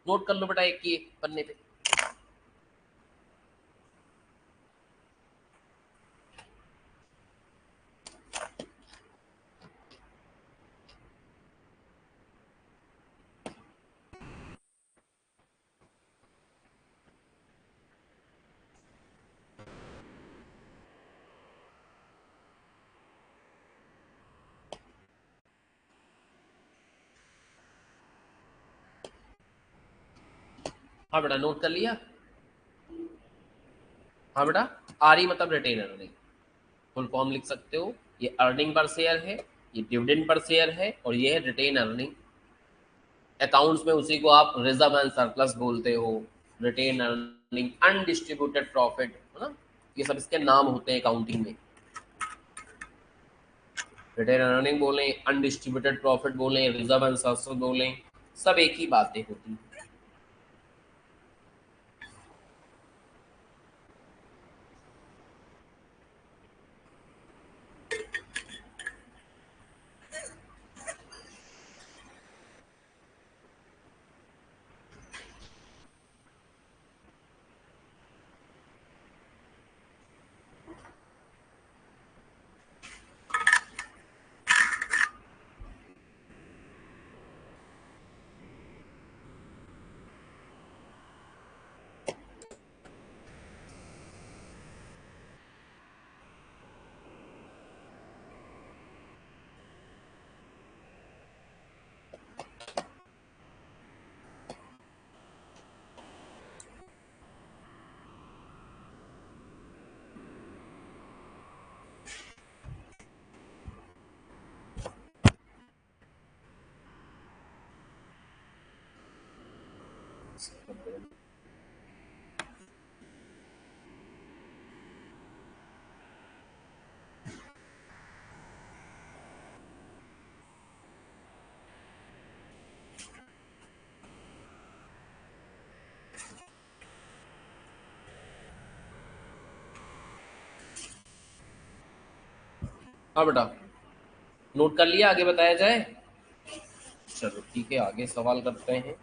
Speaker 1: नोट कर लो बेटा एक की पन्ने पे। हाँ बेटा नोट कर लिया। हाँ बेटा, आरई मतलब रिटेन अर्निंग, फुल फॉर्म लिख सकते हो। ये अर्निंग पर शेयर है, ये डिविडेंड पर शेयर है, और ये है रिटेन अर्निंग। अकाउंट्स में उसी को आप रिजर्व एंड सरप्लस बोलते हो, रिटेन अर्निंग, अनडिस्ट्रीब्यूटेड प्रॉफिट, है ना, ये सब इसके नाम होते हैं अकाउंटिंग में। रिटेन अर्निंग बोलें, अनडिस्ट्रीब्यूटेड प्रॉफिट बोलें, रिजर्व एंड सरप्लस बोलें, सब एक ही बातें होती हैं। हाँ बेटा, नोट कर लिया, आगे बताया जाए। चलो ठीक है, आगे सवाल करते हैं।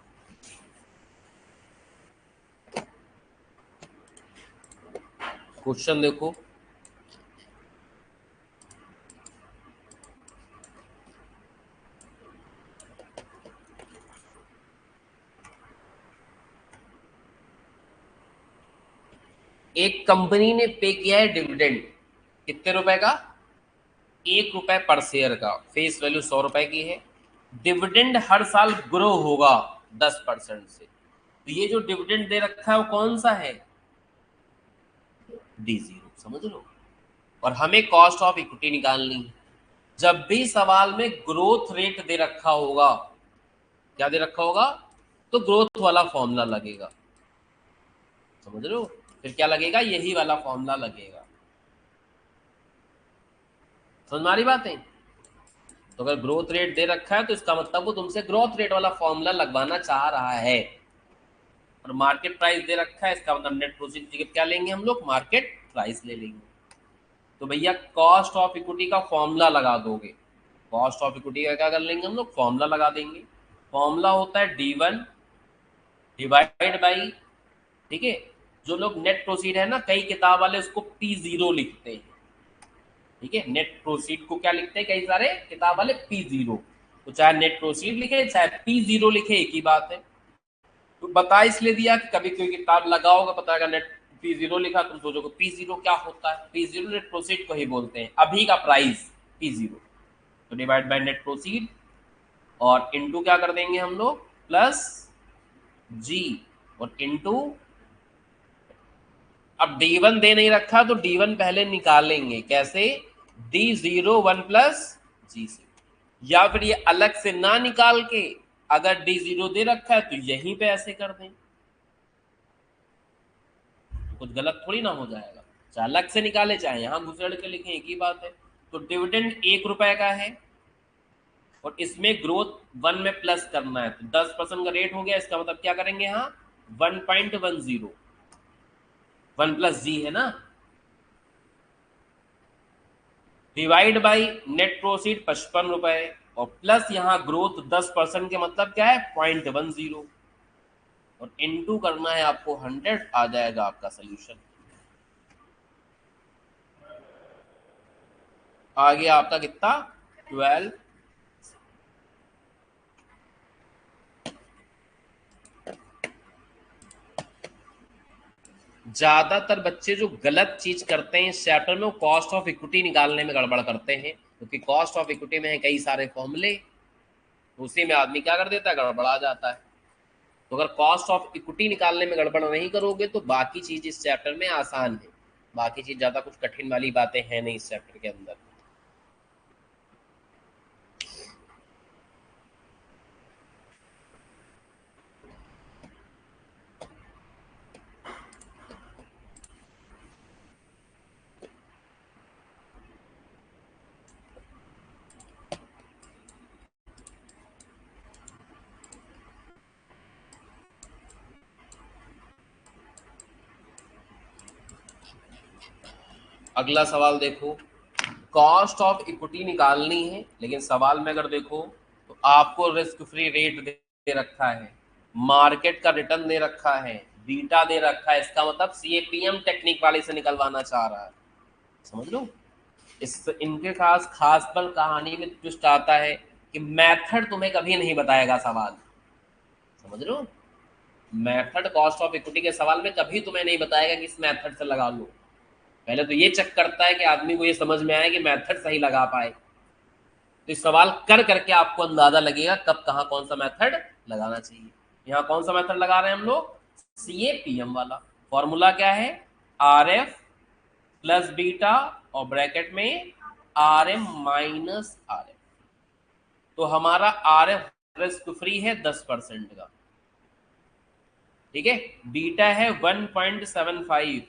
Speaker 1: क्वेश्चन देखो, एक कंपनी ने पे किया है डिविडेंड, कितने रुपए का? 1 रुपए पर शेयर का, फेस वैल्यू 100 रुपए की है। डिविडेंड हर साल ग्रो होगा 10% से। तो ये जो डिविडेंड दे रखा है वो कौन सा है? D0, समझ लो। और हमें कॉस्ट ऑफ इक्विटी निकालनी है। जब भी सवाल में ग्रोथ रेट दे रखा होगा, क्या दे रखा होगा, तो ग्रोथ वाला फॉर्मूला लगेगा, समझ लो। फिर क्या लगेगा? यही वाला फॉर्मूला लगेगा। समझ में आ रही बातें? तो अगर ग्रोथ रेट दे रखा है तो इसका मतलब वो तुमसे ग्रोथ रेट वाला फॉर्मूला लगवाना चाह रहा है। और मार्केट प्राइस दे रखा है, इसका मतलब नेट प्रोसीड टिकट क्या लेंगे हम लोग? मार्केट प्राइस ले लेंगे। तो भैया कॉस्ट ऑफ इक्विटी का फॉर्मूला लगा दोगे। कॉस्ट ऑफ इक्विटी का क्या कर लेंगे हम लोग? फॉर्मूला लगा देंगे। फॉर्मूला होता है D1 डिवाइड बाई, ठीक है, जो लोग नेट प्रोसीड है ना, कई किताब वाले उसको P0 लिखते हैं। ठीक है, नेट प्रोसीड को क्या लिखते हैं कई सारे किताब वाले? P0। तो चाहे नेट प्रोसीड लिखे चाहे P0 लिखे, एक ही बात है। तो बता इसलिए दिया कि कभी कोई किताब लगा होगा, पता है नेट P0 लिखा, तुम सोचोगे P0 क्या होता है? P0 नेट प्रोसीड को ही बोलते हैं, अभी का प्राइस P0। तो डिवाइड बाय नेट प्रोसीड, और इनटू क्या कर देंगे हम लोग? प्लस G, और इनटू, अब D1 दे नहीं रखा तो D1 पहले निकालेंगे, कैसे? D01 प्लस G से। या फिर ये अलग से ना निकाल के, अगर D0 दे रखा है तो यहीं पे ऐसे कर दें, कुछ गलत थोड़ी ना हो जाएगा। चाहे अलग से निकाले चाहे यहां घुसेड़ के लिखें, एक ही बात है। तो डिविडेंड 1 रुपए का है, और इसमें ग्रोथ 1 में प्लस करना है, तो 10% का रेट हो गया। इसका मतलब क्या करेंगे यहाँ? 1.10, 1 प्लस जी है ना, डिवाइड बाई नेट प्रोसीड 55 रुपए, और प्लस यहाँ ग्रोथ 10% के मतलब क्या है? 0.10, और इनटू करना है आपको 100, आ जाएगा आपका सोल्यूशन। आ गया आपका कितना? 12। ज्यादातर बच्चे जो गलत चीज करते हैं इस चैप्टर में, वो कॉस्ट ऑफ इक्विटी निकालने में गड़बड़ करते हैं, क्योंकि कॉस्ट ऑफ इक्विटी में है कई सारे फॉर्मूले, उसी में आदमी क्या कर देता है? गड़बड़ा जाता है। तो अगर कॉस्ट ऑफ इक्विटी निकालने में गड़बड़ नहीं करोगे तो बाकी चीज इस चैप्टर में आसान है। बाकी चीज ज्यादा कुछ कठिन वाली बातें हैं नहीं इस चैप्टर के अंदर। अगला सवाल देखो, कॉस्ट ऑफ इक्विटी निकालनी है, लेकिन सवाल में अगर देखो तो आपको रिस्क फ्री रेट दे रखा है, मार्केट का रिटर्न दे रखा है, बीटा दे रखा है, इसका मतलब सीएपीएम टेक्निक वाले से निकलवाना चाह रहा है। समझ लो, इस इनके खास खास पल कहानी में ट्विस्ट आता है कि मेथड तुम्हें कभी नहीं बताएगा सवाल। समझ लो, मेथड कॉस्ट ऑफ इक्विटी के सवाल में कभी तुम्हें नहीं बताएगा कि इस मेथड से लगा लो। पहले तो ये चेक करता है कि आदमी को ये समझ में आए कि मेथड सही लगा पाए, तो इस सवाल कर करके आपको अंदाजा लगेगा कब कहाँ कौन सा मेथड लगाना चाहिए। यहाँ कौन सा मेथड लगा रहे हैं हम लोग, सीएपीएम वाला। फॉर्मूला क्या है, आर एफ प्लस बीटा और ब्रैकेट में R M minus R F. तो हमारा आर एफ रिस्क फ्री है 10% का, ठीक है, बीटा है 1.75,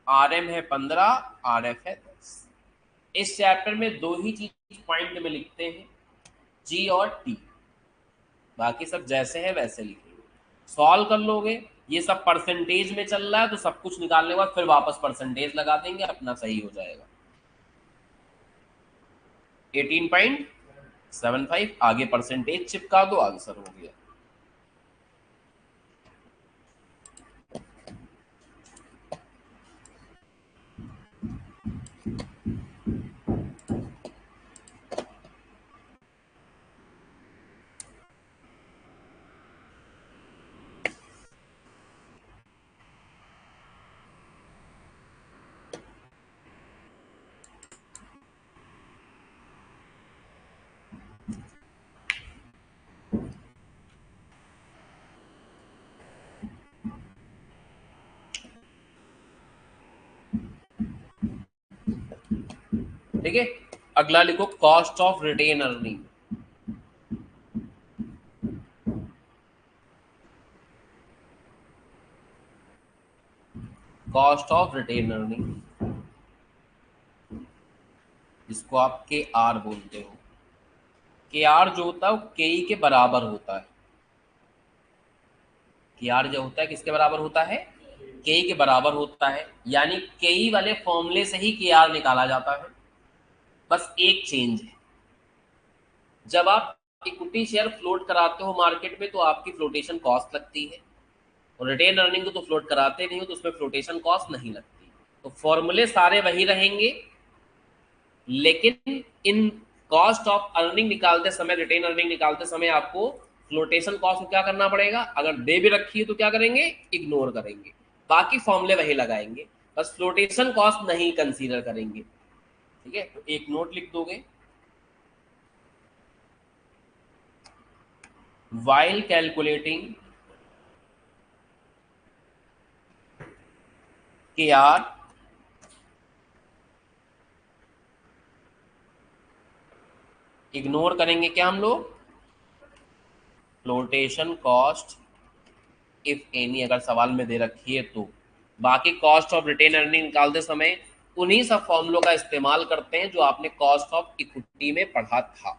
Speaker 1: आर एम है 15, आर एफ है 10। इस चैप्टर में दो ही चीज पॉइंट में लिखते हैं, जी और टी, बाकी सब जैसे है वैसे लिखेंगे। सॉल्व कर लोगे, ये सब परसेंटेज में चल रहा है तो सब कुछ निकालने के बाद फिर वापस परसेंटेज लगा देंगे, अपना सही हो जाएगा। 18.75 आगे परसेंटेज चिपका दो, आंसर हो गया। ठीक है, अगला लिखो cost of retain earning. Cost of retain earning, जिसको आप के आर बोलते हो। के आर जो होता है वो के ई के बराबर होता है। के आर जो होता है किसके बराबर होता है, के ई के बराबर होता है, यानी के ई वाले फॉर्मूले से ही के आर निकाला जाता है। बस एक चेंज है, जब आप इक्विटी शेयर फ्लोट कराते हो मार्केट में तो आपकी फ्लोटेशन कॉस्ट लगती है, और रिटेन अर्निंग को तो फ्लोट कराते नहीं हो तो उसमें फ्लोटेशन कॉस्ट नहीं लगती। तो फॉर्मूले सारे वही रहेंगे, लेकिन इन कॉस्ट ऑफ अर्निंग निकालते समय, रिटेन अर्निंग निकालते समय आपको फ्लोटेशन कॉस्ट को क्या करना पड़ेगा, अगर दे भी रखी है तो क्या करेंगे, इग्नोर करेंगे, बाकी फॉर्मूले वही लगाएंगे, बस फ्लोटेशन कॉस्ट नहीं कंसीडर करेंगे। ठीक है, तो एक नोट लिख दोगे, while calculating KR इग्नोर करेंगे क्या हम लोग, फ्लोटेशन कॉस्ट इफ एनी, अगर सवाल में दे रखी है तो। बाकी कॉस्ट ऑफ रिटेन अर्निंग निकालते समय उन्हीं सब फॉर्मूलों का इस्तेमाल करते हैं जो आपने कॉस्ट ऑफ इक्विटी में पढ़ा था।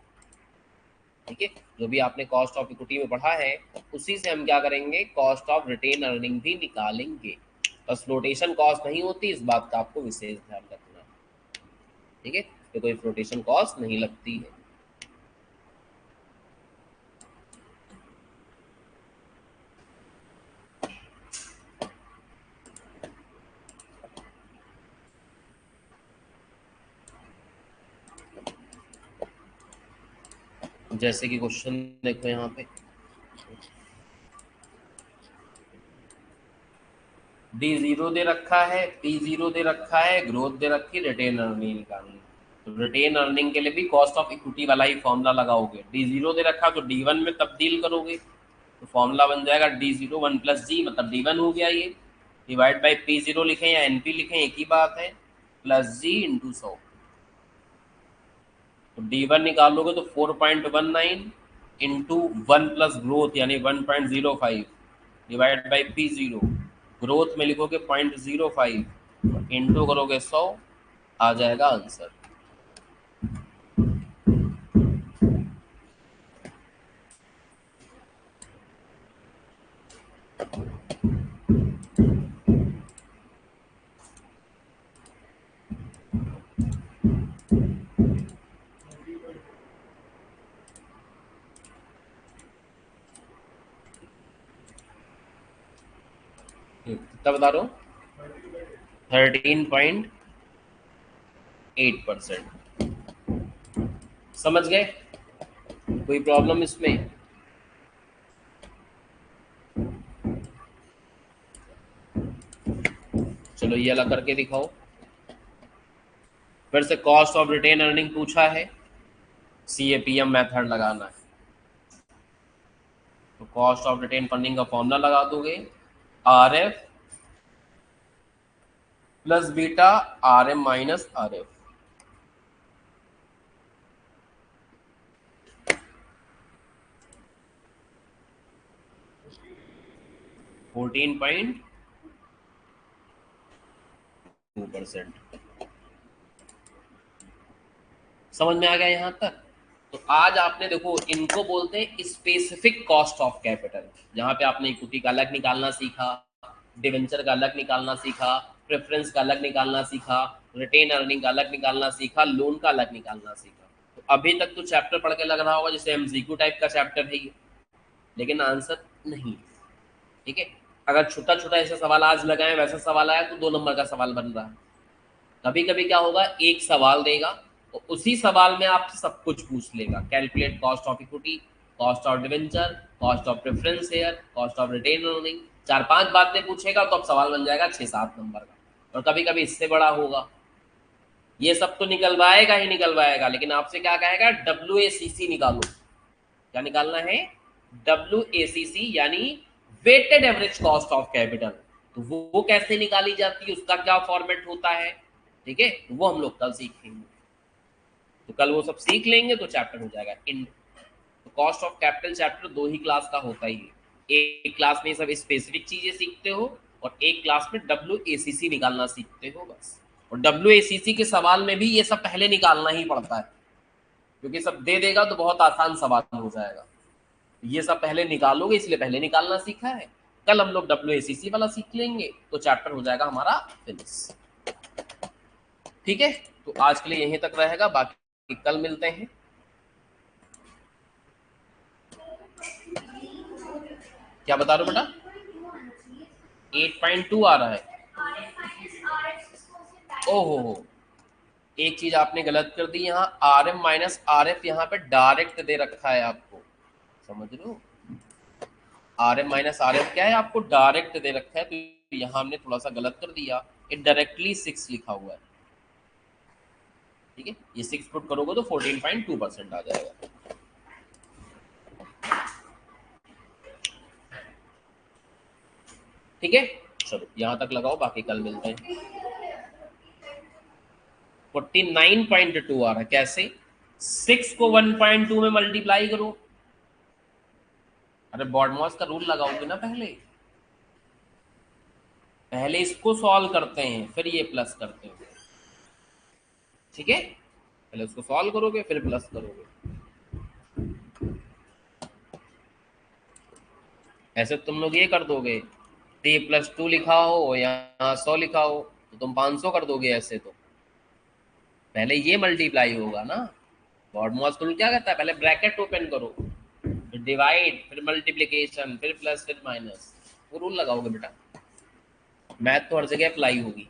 Speaker 1: ठीक है, जो भी आपने कॉस्ट ऑफ इक्विटी में पढ़ा है उसी से हम क्या करेंगे, कॉस्ट ऑफ रिटेन अर्निंग भी निकालेंगे। बस फ्लोटेशन कॉस्ट नहीं होती, इस बात का आपको विशेष ध्यान रखना। ठीक है, तो कोई फ्लोटेशन कॉस्ट नहीं लगती है। जैसे कि क्वेश्चन देखो यहाँ पे, डी जीरो दे रखा है, पी जीरो दे रखा है, ग्रोथ दे रखी है, रिटेन अर्निंग निकालनी। तो रिटेन अर्निंग के लिए भी कॉस्ट ऑफ इक्विटी वाला ही फॉर्मूला लगाओगे। डी जीरो दे रखा तो डी वन में तब्दील करोगे, तो फॉर्मूला बन जाएगा डी जीरो वन प्लस जी, मतलब डी वन हो गया ये। डिवाइड बाई P0 लिखें या NP लिखें एक ही बात है, प्लस G इंटू 100। तो D1 निकालोगे तो 4.19 इंटू 1 प्लस ग्रोथ यानी 1.05 डिवाइड बाई P0, ग्रोथ में लिखोगे 0.05 इंटू करोगे 100, आ जाएगा आंसर। कितना बता रहा हूँ? 13.8%। समझ गए? कोई प्रॉब्लम इसमें? चलो ये अलग करके दिखाओ। फिर से कॉस्ट ऑफ रिटेन अर्निंग पूछा है, CAPM मेथड लगाना है। तो कॉस्ट ऑफ रिटेन फंडिंग का फॉर्मूला लगा दोगे, RF plus beta RM minus RF। 14.2%। समझ में आ गया यहाँ तक? तो आज आपने देखो, इनको बोलते हैं स्पेसिफिक कॉस्ट ऑफ कैपिटल, जहां पे आपने इक्विटी का अलग निकालना सीखा, डिवेंचर का अलग निकालना सीखा, प्रेफरेंस का अलग निकालना सीखा, रिटेन अर्निंग का अलग निकालना सीखा, लोन का अलग निकालना सीखा। तो अभी तक तो चैप्टर पढ़ के लग रहा होगा जैसे MCQ टाइप का चैप्टर है ये, लेकिन आंसर नहीं। ठीक है, अगर छोटा छोटा ऐसा सवाल आज लगाए, वैसा सवाल आया तो 2 नंबर का सवाल बन रहा है। कभी कभी क्या होगा, एक सवाल देगा और उसी सवाल में आपसे सब कुछ पूछ लेगा, calculate cost of equity, cost of debenture, cost of preference share, cost of retain earning, 4-5 बातें पूछेगा तो अब सवाल बन जाएगा 6-7 नंबर का। और कभी कभी इससे बड़ा होगा। ये सब तो निकलवाएगा ही निकलवाएगा, लेकिन आपसे क्या कहेगा, WACC निकालो। क्या निकालना है? WACC यानी weighted average cost of capital. तो वो कैसे निकाली जाती है, उसका क्या फॉर्मेट होता है, ठीक है, वो हम लोग कल सीखेंगे। तो कल वो सब सीख लेंगे तो चैप्टर हो जाएगा इन। तो cost of capital chapter 2 he class का होता ही है। एक क्लास में सब स्पेसिफिक चीजें सीखते हो और एक क्लास में WACC निकालना सीखते हो बस। और WACC के सवाल में भी ये सब पहले निकालना ही पड़ता है, क्योंकि सब दे देगा तो बहुत आसान सवाल हो जाएगा। ये सब पहले निकालोगे, इसलिए पहले निकालना सीखा है। कल हम लोग WACC वाला सीख लेंगे तो चैप्टर हो जाएगा हमारा फिनिश। ठीक है, तो आज के लिए यहीं तक रहेगा, बाकी कल मिलते हैं। क्या बता रहे हो बेटा? 8.2 आ रहा है। ओहो हो, एक चीज आपने गलत कर दी, यहाँ RM माइनस RF यहाँ पे डायरेक्ट दे रखा है आपको, समझ रहे हो? RM माइनस RF क्या है, आपको डायरेक्ट दे रखा है, तो यहाँ हमने थोड़ा सा गलत कर दिया, ये डायरेक्टली 6 लिखा हुआ है। ठीक है, ये 6 पुट करोगे तो 14.2% आ जाएगा। ठीक है, चलो यहाँ तक लगाओ, बाकी कल मिलते हैं। 49.2 आ रहा है, कैसे? 6 को 1.2 में मल्टीप्लाई करो। अरे बॉडमॉस का रूल लगाओगे ना, पहले पहले इसको सॉल्व करते हैं फिर ये प्लस करते हैं। ठीक है, पहले उसको सॉल्व करोगे फिर प्लस करोगे। ऐसे तुम लोग ये कर दोगे, 3+2 लिखा हो यहाँ 100 लिखा हो तो तुम 500 कर दोगे। ऐसे तो पहले ये मल्टीप्लाई होगा ना। बॉडमॉस रूल क्या कहता है, पहले ब्रैकेट ओपन करो, फिर डिवाइड, फिर मल्टीप्लिकेशन, फिर प्लस, फिर माइनस, वो रूल लगाओगे बेटा। मैथ तो हर जगह अप्लाई होगी।